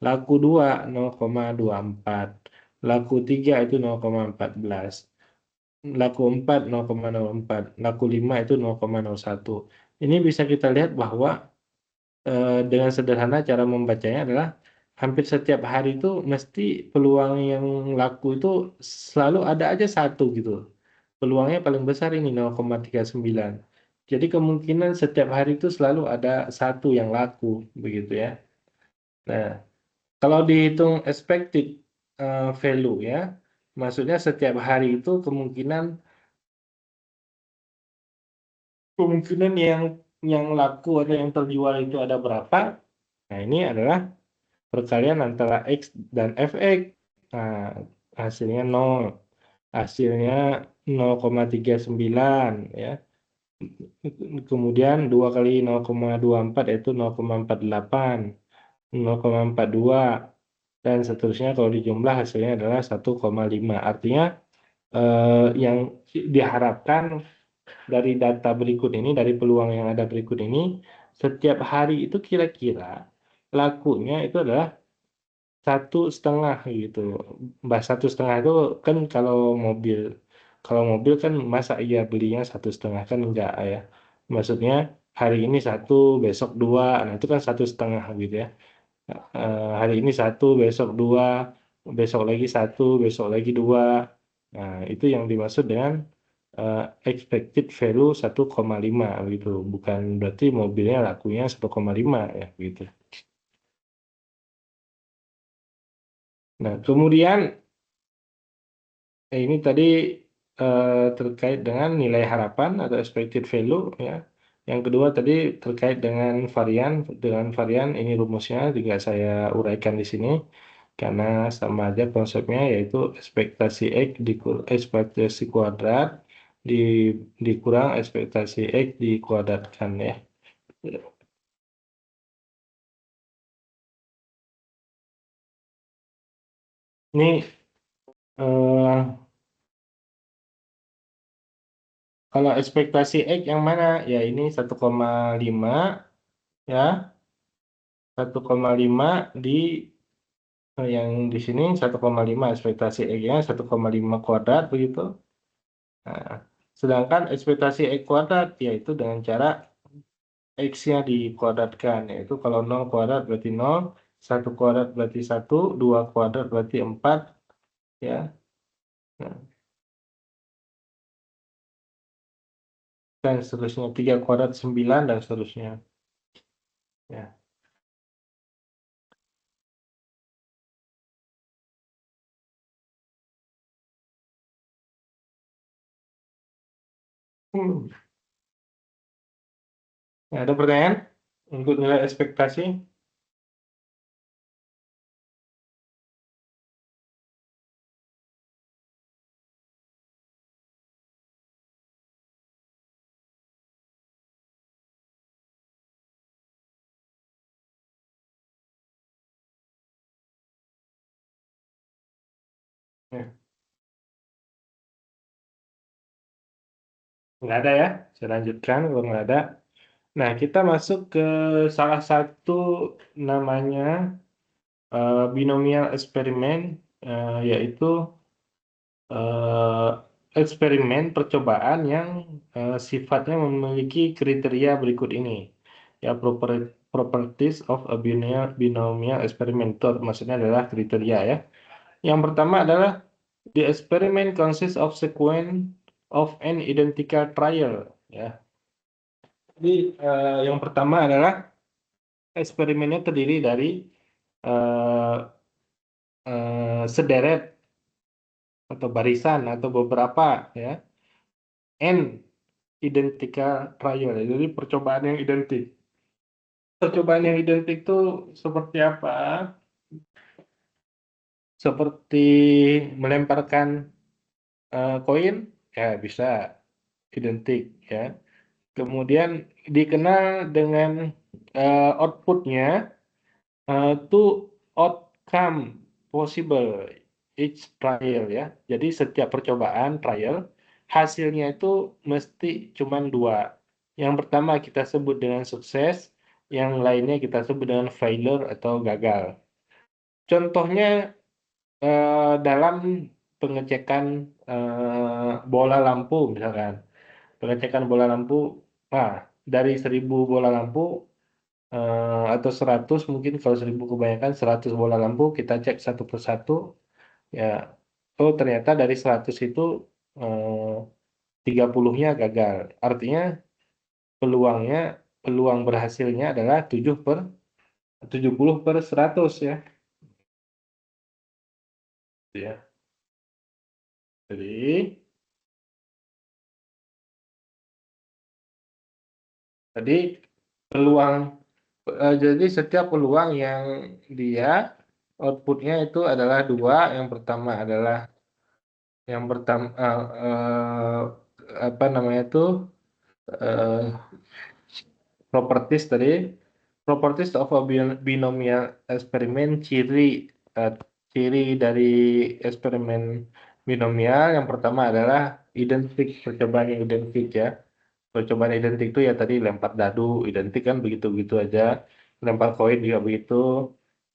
laku 2 0,24, laku 3 itu 0,14, laku 4 0,04, laku 5 itu 0,01. Ini bisa kita lihat bahwa dengan sederhana cara membacanya adalah hampir setiap hari itu mesti peluang yang laku itu selalu ada aja satu gitu. Peluangnya paling besar ini 0,39. Jadi kemungkinan setiap hari itu selalu ada satu yang laku begitu ya. Nah, kalau dihitung expected value ya, maksudnya setiap hari itu kemungkinan yang laku atau yang terjual itu ada berapa. Nah, ini adalah perkalian antara X dan Fx. Nah, hasilnya 0. Hasilnya 0,39 ya. Kemudian 2 kali 0,24 yaitu 0,48, 0,42 dan seterusnya kalau dijumlah hasilnya adalah 1,5. Artinya yang diharapkan dari data berikut ini, dari peluang yang ada berikut ini, setiap hari itu kira-kira lakunya itu adalah 1,5 gitu. Mbak 1,5 itu kan kalau mobil kan masa iya belinya 1,5 kan enggak ya. Maksudnya hari ini 1, besok 2, nah itu kan 1,5 gitu ya. Hari ini 1, besok 2, besok lagi 1, besok lagi 2. Nah, itu yang dimaksud dengan expected value 1,5 gitu. Bukan berarti mobilnya lakunya 1,5 ya gitu. Nah, kemudian ini tadi terkait dengan nilai harapan atau expected value ya. Yang kedua tadi terkait dengan varian. Dengan varian ini rumusnya juga saya uraikan di sini karena sama aja konsepnya, yaitu ekspektasi X ekspektasi kuadrat di dikurang ekspektasi X dikuadratkan ya. Ini eh, kalau ekspektasi X yang mana? Ya ini 1,5 ya. 1,5 di yang di sini 1,5 ekspektasi X-nya 1,5 kuadrat begitu. Nah, sedangkan ekspektasi X kuadrat yaitu dengan cara X-nya dikuadratkan, yaitu kalau 0 kuadrat berarti 0, 1 kuadrat berarti 1, 2 kuadrat berarti 4 ya. Nah, dan seterusnya 3 kuadrat 9 dan seterusnya ya. Hmm. Ya, ada pertanyaan untuk nilai ekspektasi? Ya, nggak ada ya. Saya lanjutkan kalau nggak ada. Nah, kita masuk ke salah satu namanya binomial eksperimen, yaitu eh, eksperimen percobaan yang sifatnya memiliki kriteria berikut ini. Ya, properties of a binomial experiment itu maksudnya adalah kriteria ya. Yang pertama adalah the experiment consists of sequence of an identical trial ya. Jadi yang pertama adalah eksperimennya terdiri dari eh, sederet atau barisan atau beberapa ya n identical trial. Jadi percobaan yang identik. Percobaan yang identik itu seperti apa? Seperti melemparkan koin, ya bisa identik ya. Kemudian dikenal dengan outputnya to outcome possible each trial ya. Jadi setiap percobaan trial hasilnya itu mesti cuma dua. Yang pertama kita sebut dengan sukses, yang lainnya kita sebut dengan failure atau gagal. Contohnya dalam pengecekan bola lampu misalkan. Pengecekan bola lampu, nah dari 1.000 bola lampu atau 100 mungkin, kalau 1.000 kebanyakan, 100 bola lampu kita cek satu persatu ya. Oh ternyata dari 100 itu 30-nya gagal. Artinya peluangnya peluang berhasilnya adalah 70/100 ya. Ya. Jadi tadi peluang jadi setiap peluang yang dia outputnya itu adalah dua. Yang pertama apa namanya itu eh, properties tadi, properties of a binomial eksperimen, eh, ciri dari eksperimen binomial yang pertama adalah identik, percobaan yang identik ya. Percobaan identik itu ya tadi lempar dadu identik kan, begitu-begitu aja. Lempar koin juga begitu.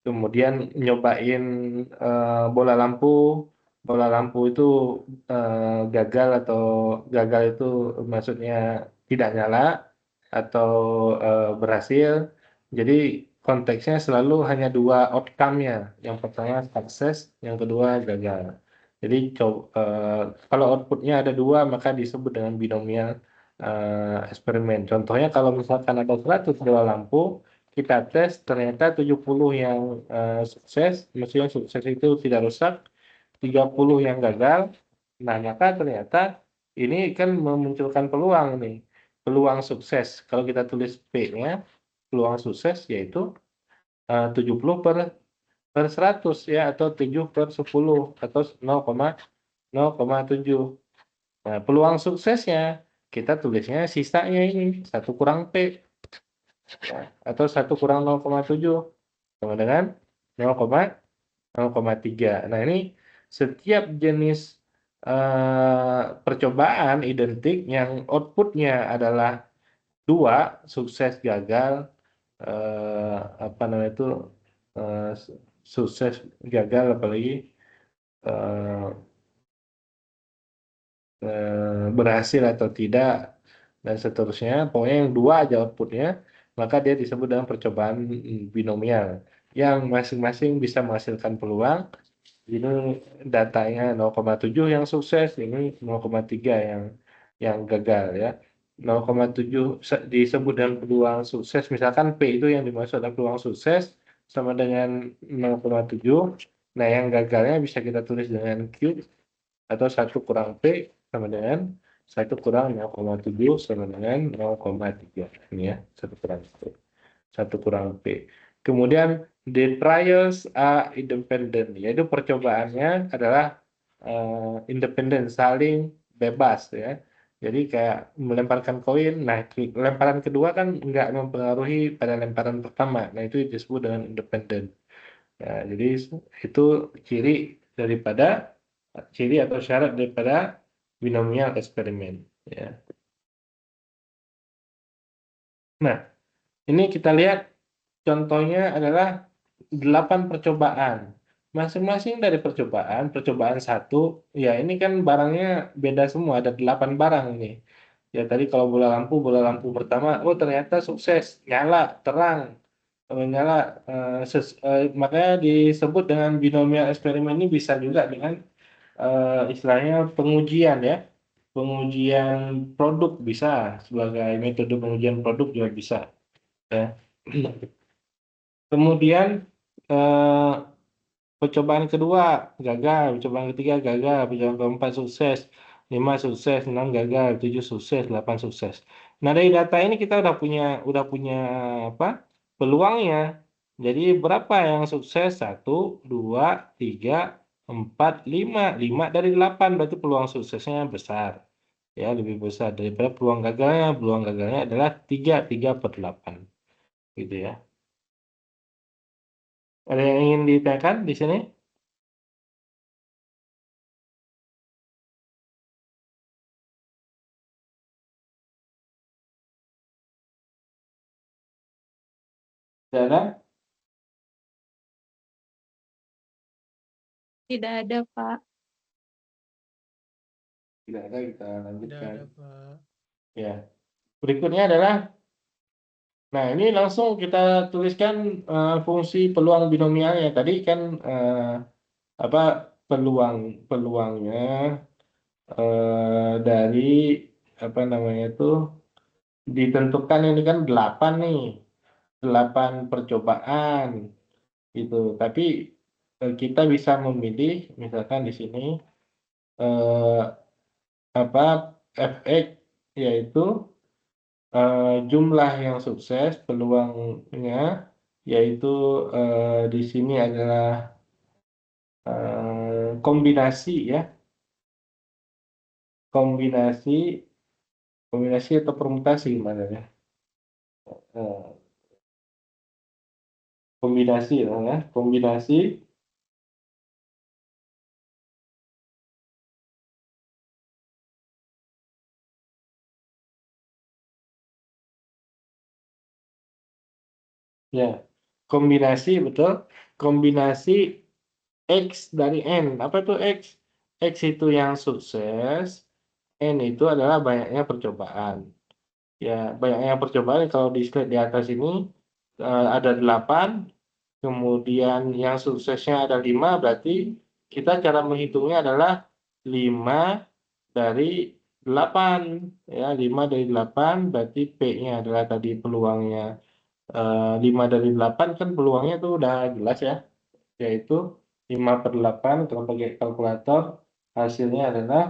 Kemudian nyobain bola lampu. Bola lampu itu gagal, atau gagal itu maksudnya tidak nyala atau berhasil. Jadi konteksnya selalu hanya dua outcome-nya. Yang pertama sukses, yang kedua gagal. Jadi kalau outputnya ada dua, maka disebut dengan binomial eksperimen. Contohnya kalau misalkan ada 100 bola lampu, kita tes ternyata 70 yang sukses, maksudnya sukses itu tidak rusak, 30 yang gagal. Nah, maka ternyata ini kan memunculkan peluang nih. Peluang sukses. Kalau kita tulis P-nya, peluang sukses yaitu 70 per 100 ya, atau 7 per 10 atau 0,7. Nah, peluang suksesnya kita tulisnya sisanya ini 1 kurang P ya, atau 1 kurang 0,7 sama dengan 0,3. Nah, ini setiap jenis percobaan identik yang outputnya adalah dua, sukses gagal, apa namanya itu, sukses gagal, apalagi berhasil atau tidak, dan seterusnya. Pokoknya yang dua aja outputnya, maka dia disebut dengan percobaan binomial yang masing-masing bisa menghasilkan peluang. Ini datanya 0,7 yang sukses, ini 0,3 yang gagal ya. 0,7 disebut dengan peluang sukses, misalkan P itu yang dimaksud adalah peluang sukses sama dengan 0,7. Nah, yang gagalnya bisa kita tulis dengan Q, atau 1 kurang P sama dengan 1 kurang 0,7 sama dengan 0,3. Ini ya, 1 kurang P. 1 kurang P. Kemudian the trials are independent, yaitu percobaannya adalah independen, saling bebas ya. Jadi kayak melemparkan koin, nah lemparan kedua kan nggak mempengaruhi pada lemparan pertama. Nah, itu disebut dengan independen. Nah, jadi itu ciri daripada ciri atau syarat daripada binomial eksperimen ya. Nah, ini kita lihat contohnya adalah 8 percobaan. Masing-masing dari percobaan satu, ya ini kan barangnya beda semua, ada 8 barang ini. Ya tadi kalau bola lampu pertama, oh ternyata sukses, nyala, terang, nyala, makanya disebut dengan binomial eksperimen. Ini bisa juga dengan istilahnya pengujian ya. Pengujian produk bisa, sebagai metode pengujian produk juga bisa ya. Kemudian eh, percobaan kedua gagal, percobaan ketiga gagal, percobaan keempat sukses, 5 sukses, 6 gagal, 7 sukses, 8 sukses. Nah, dari data ini kita udah punya apa? Peluangnya. Jadi berapa yang sukses? 1, 2, 3, 4, 5. 5 dari 8 berarti peluang suksesnya besar. Ya, lebih besar daripada peluang gagalnya. Peluang gagalnya adalah 3 per 8. Gitu ya. Ada yang ingin ditanyakan di sini? Tidak ada? Tidak ada, Pak. Tidak ada, kita Tidak lanjutkan. ada, Pak. Ya. Berikutnya adalah, nah ini langsung kita tuliskan fungsi peluang binomialnya. Tadi kan apa peluangnya dari apa namanya itu ditentukan, ini kan 8 nih, 8 percobaan gitu. Tapi kita bisa memilih, misalkan di sini eh, apa fx, yaitu jumlah yang sukses, peluangnya, yaitu di sini adalah kombinasi ya, kombinasi kombinasi atau permutasi gimana ya, Eh, kombinasi ya, kombinasi ya, kombinasi, betul, kombinasi X dari N. Apa itu X? X itu yang sukses, N itu adalah banyaknya percobaan. Ya, banyaknya percobaan kalau di slide di atas ini ada 8, kemudian yang suksesnya ada 5, berarti kita cara menghitungnya adalah 5 dari 8. Ya, 5 dari 8 berarti P-nya adalah tadi peluangnya 5 dari 8 kan peluangnya itu udah jelas ya, yaitu 5/8 kalau pakai kalkulator hasilnya adalah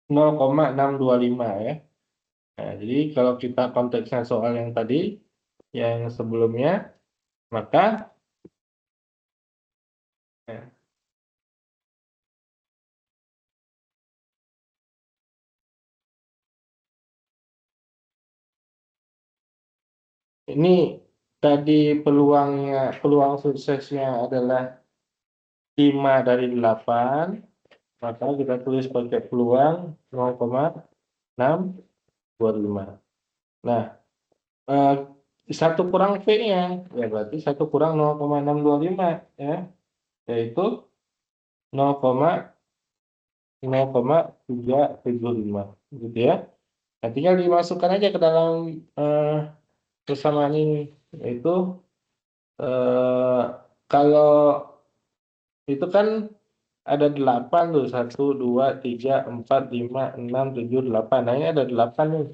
0,625 ya. Nah, jadi kalau kita konteksnya soal yang tadi, yang sebelumnya, maka ya, ini tadi peluang suksesnya adalah 5 dari 8, maka kita tulis pakai peluang 0,625. Nah, eh, 1 kurang V-nya, ya berarti 1 kurang 0,625 ya, yaitu 0,375 gitu ya. Nah, tinggal dimasukkan aja ke dalam eh, persamaan ini, yaitu kalau itu kan ada 8 tuh, 1, 2, 3, 4, 5, 6, 7, 8. Nah, ini ada 8 nih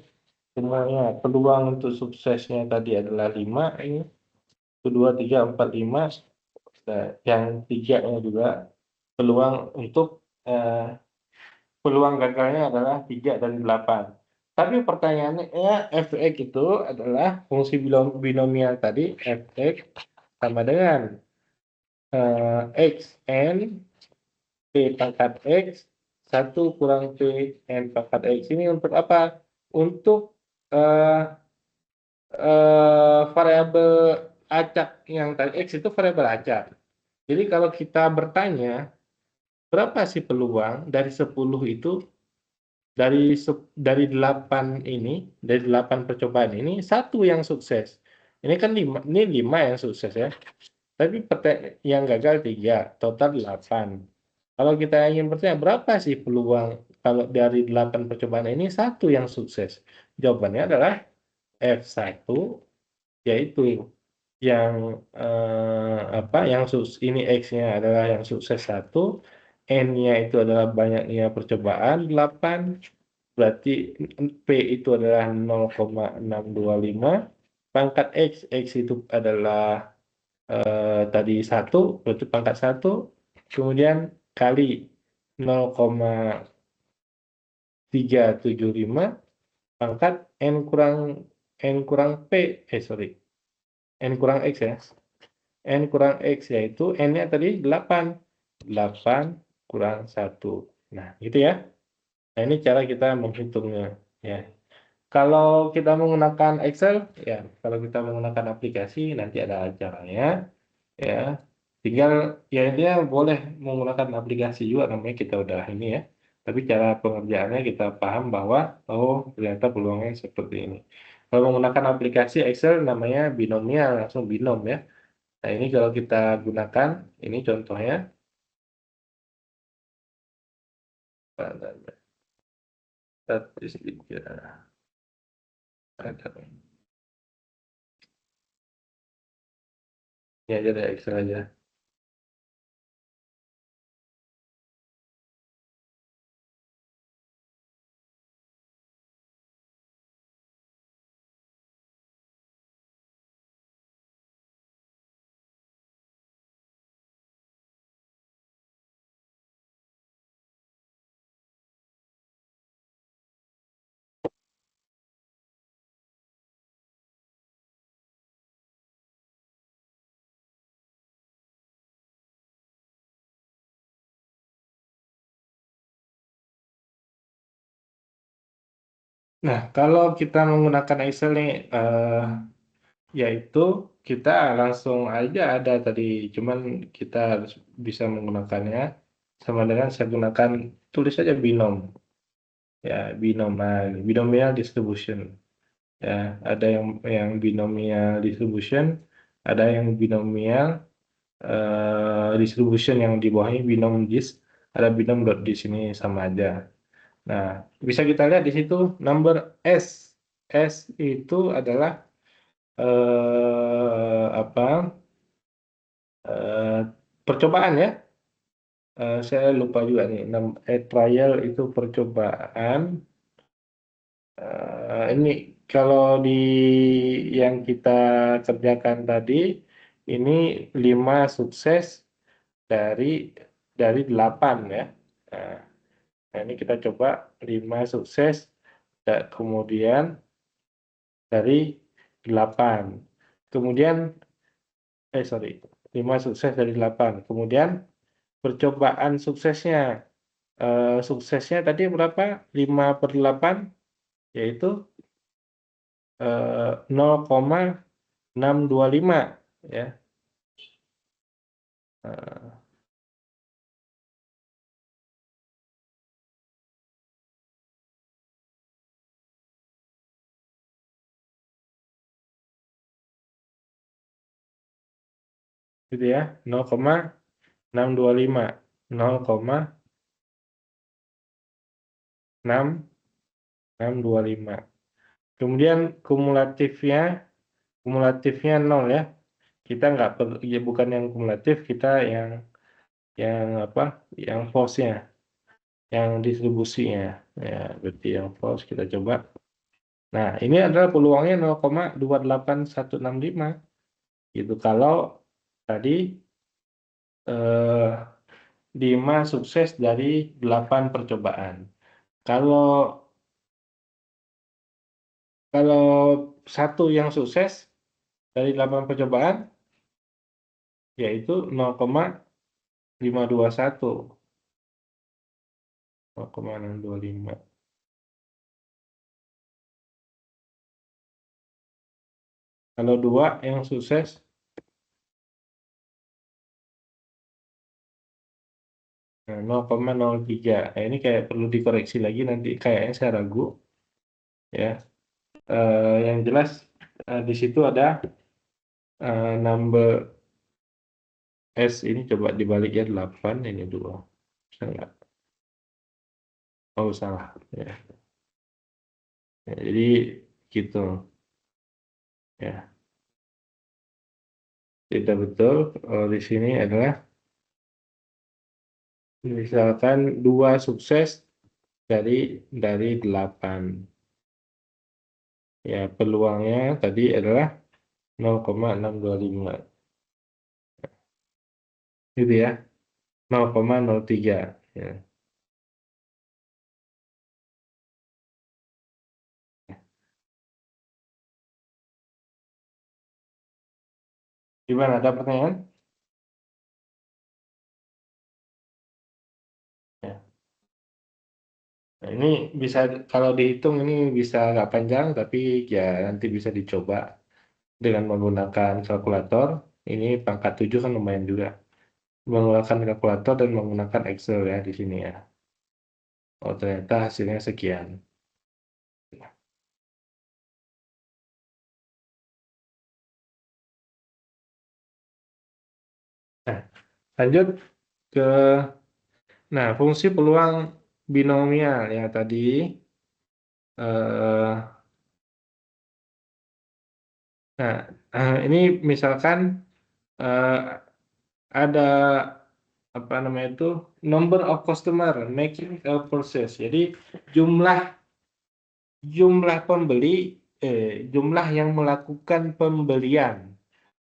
semuanya. Peluang untuk suksesnya tadi adalah 5 ini. 1, 2, 3, 4, 5. Nah, yang 3-nya juga peluang untuk peluang gagalnya adalah 3 dari 8. Tapi pertanyaannya fx itu adalah fungsi binomial tadi, fx sama dengan xn P pangkat X 1 kurang P N pangkat X. Ini untuk apa? Untuk eh, variabel acak yang tadi X itu variabel acak. Jadi kalau kita bertanya berapa sih peluang dari 10 itu, dari 8 ini, dari 8 percobaan ini satu yang sukses. Ini kan 5, ini 5 yang sukses ya. Tapi yang gagal 3, total 8. Kalau kita ingin bertanya berapa sih peluang kalau dari 8 percobaan ini satu yang sukses? Jawabannya adalah F1, yaitu yang apa yang ini X-nya adalah yang sukses 1, N-nya itu adalah banyaknya percobaan 8, berarti P itu adalah 0,625, pangkat X itu adalah tadi 1, berarti pangkat 1, kemudian kali 0,375 pangkat N kurang P, sorry, N kurang X ya. N kurang X yaitu N-nya tadi 8. 8 kurang 1. Nah, gitu ya. Nah, ini cara kita menghitungnya. Ya. Kalau kita menggunakan Excel, ya, kalau kita menggunakan aplikasi, nanti ada caranya. Ya, tinggal ya dia boleh menggunakan aplikasi juga, namanya kita udah ini ya, tapi cara pengerjaannya kita paham bahwa oh ternyata peluangnya seperti ini. Kalau menggunakan aplikasi Excel namanya binomial, langsung binom ya. Nah, ini kalau kita gunakan, ini contohnya statistik ya, ini aja deh Excel aja. Nah, kalau kita menggunakan Excel nih, yaitu kita langsung aja ada tadi, cuman kita harus bisa menggunakannya sama dengan saya gunakan, tulis saja binom ya, binomial distribution ya, ada yang binomial distribution, ada yang binomial distribution, yang di bawahnya binom dis, ada binom di sini sama aja. Nah, bisa kita lihat di situ number S S itu adalah apa percobaan ya. Saya lupa juga nih. Trial itu percobaan. Ini kalau di yang kita kerjakan tadi, ini 5 sukses dari 8 ya. Nah, ini kita coba 5 sukses, kemudian dari 8. Kemudian, sorry, 5 sukses dari 8. Kemudian percobaan suksesnya. Suksesnya tadi berapa? 5/8, yaitu 0,625 ya. Eh, gitu ya, 0,625, 0,6625. Kemudian kumulatifnya 0 ya. Kita nggak perlu, ya bukan yang kumulatif, kita yang apa? Yang false-nya, yang distribusinya. Ya, berarti yang false kita coba. Nah, ini adalah peluangnya 0,28165. Gitu. Kalau tadi 5 sukses dari 8 percobaan. Kalau kalau satu yang sukses dari 8 percobaan, yaitu 0,521. 0,625. Kalau 2 yang sukses, 0,03. Nah, ini kayak perlu dikoreksi lagi nanti, kayaknya saya ragu ya. Yang jelas di situ ada number S ini coba dibalik ya, 8 ini 2. Bisa nggak? Oh, salah ya. Jadi gitu ya. Tidak betul. Di sini adalah misalkan 2 sukses dari 8. Ya, peluangnya tadi adalah 0,625. Gitu ya. 0,03 ya. Gimana, ada pertanyaan? Ya. Nah, ini bisa, kalau dihitung ini bisa agak panjang, tapi ya nanti bisa dicoba dengan menggunakan kalkulator. Ini pangkat 7 kan lumayan juga. Menggunakan kalkulator dan menggunakan Excel ya di sini ya. Oh, ternyata hasilnya sekian. Nah, lanjut ke, nah, fungsi peluang binomial ya tadi. eh, nah, ini misalkan eh, ada apa namanya itu, number of customer making a purchase. Jadi jumlah jumlah pembeli, jumlah yang melakukan pembelian.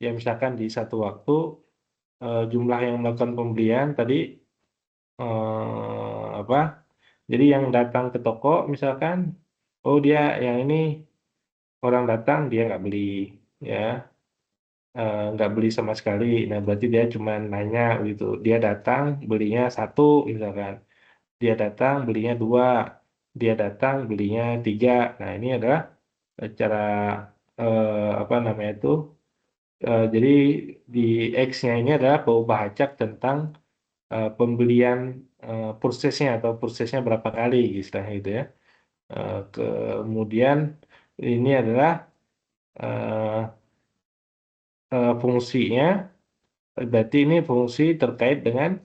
Ya misalkan di satu waktu jumlah yang melakukan pembelian tadi apa? Jadi yang datang ke toko misalkan, oh dia yang ini orang datang dia nggak beli ya, nggak beli sama sekali. Nah berarti dia cuma nanya gitu. Dia datang belinya 1 misalkan, dia datang belinya 2, dia datang belinya 3. Nah ini adalah cara apa namanya itu. Jadi di X-nya ini adalah peubah acak tentang pembelian prosesnya atau prosesnya berapa kali istilahnya gitu ya. Kemudian ini adalah eh, fungsinya, berarti ini fungsi terkait dengan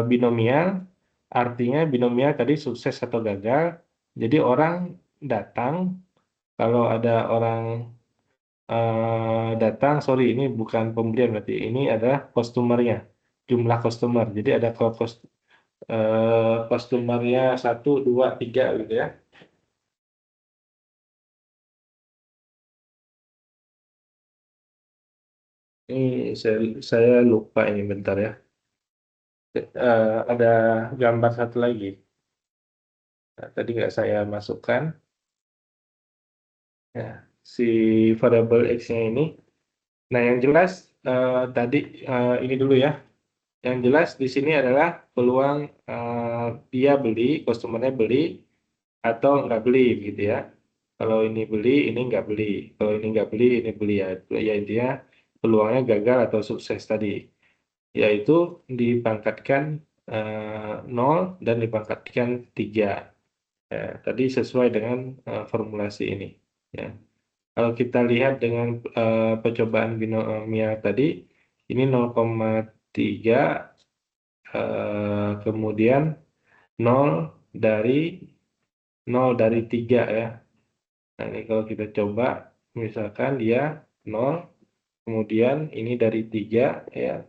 binomial, artinya binomial tadi sukses atau gagal. Jadi orang datang kalau ada orang datang, sorry ini bukan pembelian berarti ini adalah customer-nya, jumlah customer. Jadi ada customer-nya 1, 2, 3 gitu ya. Ini saya lupa ini bentar ya. Ada gambar satu lagi. Nah, tadi nggak saya masukkan. Ya, si variable X-nya ini. Nah, yang jelas tadi ini dulu ya. Yang jelas di sini adalah peluang dia beli, customer-nya beli atau nggak beli gitu ya. Kalau ini beli, ini nggak beli. Kalau ini nggak beli, ini beli ya. Ya intinya peluangnya gagal atau sukses tadi. Yaitu dipangkatkan 0 dan dipangkatkan 3. Ya, tadi sesuai dengan formulasi ini. Ya. Kalau kita lihat dengan percobaan binomial tadi, ini 0,3 kemudian 0 dari 0 dari 3 ya. Nah, ini kalau kita coba, misalkan dia 0, kemudian ini dari 3 ya.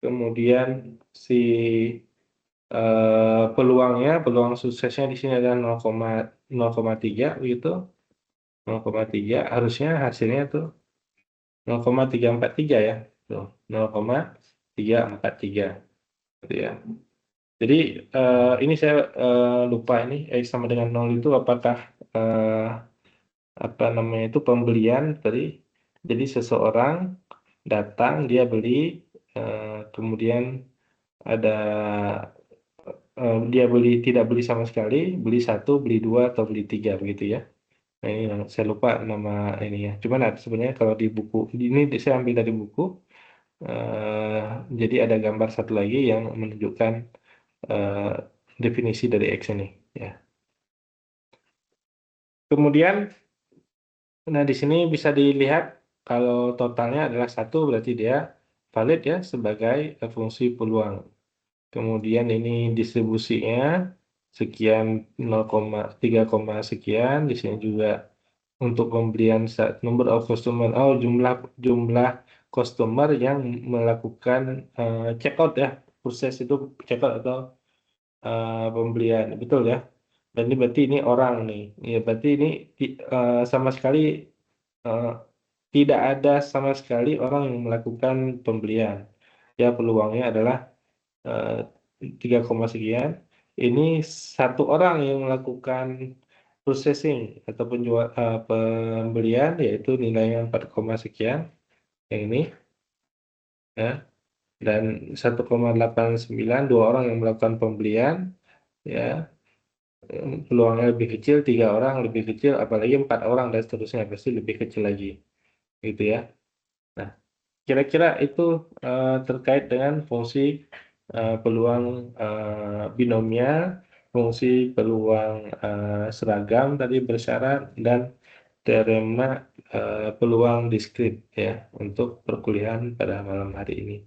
Kemudian si peluang suksesnya di sini adalah 0,3 begitu. 0,3 harusnya hasilnya tuh 0,343 ya. Tuh, 0,343 gitu ya. Jadi ini saya lupa ini X sama dengan 0 itu apakah apa namanya itu pembelian tadi. Jadi seseorang datang dia beli kemudian ada dia tidak beli sama sekali, beli 1, beli 2 atau beli 3 begitu ya. Nah, ini yang saya lupa nama ini ya. Cuman sebenarnya kalau di buku ini saya ambil dari buku. eh, jadi ada gambar satu lagi yang menunjukkan eh, definisi dari X ini ya. Kemudian nah di sini bisa dilihat kalau totalnya adalah 1 berarti dia valid ya sebagai fungsi peluang. Kemudian ini distribusinya sekian 0,3, sekian. Di sini juga untuk pembelian number of customer, jumlah jumlah customer yang melakukan check out ya, proses itu check out atau pembelian, betul ya. Dan ini berarti ini orang nih, ya berarti ini sama sekali eh, tidak ada sama sekali orang yang melakukan pembelian. Ya peluangnya adalah eh, 3, sekian. Ini satu orang yang melakukan processing atau pembelian yaitu nilainya 4, sekian yang ini ya, dan 1,89 dua orang yang melakukan pembelian ya, peluangnya lebih kecil, 3 orang lebih kecil, apalagi 4 orang dan seterusnya pasti lebih kecil lagi gitu ya. Nah, kira-kira itu terkait dengan fungsi peluang binomial, fungsi peluang seragam tadi bersyarat, dan teorema peluang diskrit ya untuk perkuliahan pada malam hari ini.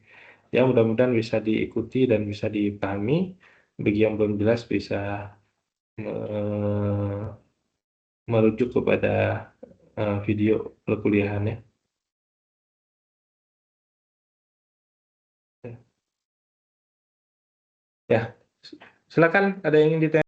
Ya, mudah-mudahan bisa diikuti dan bisa dipahami. Bagi yang belum jelas bisa merujuk kepada video perkuliahannya. Ya, silakan ada yang ingin ditanya.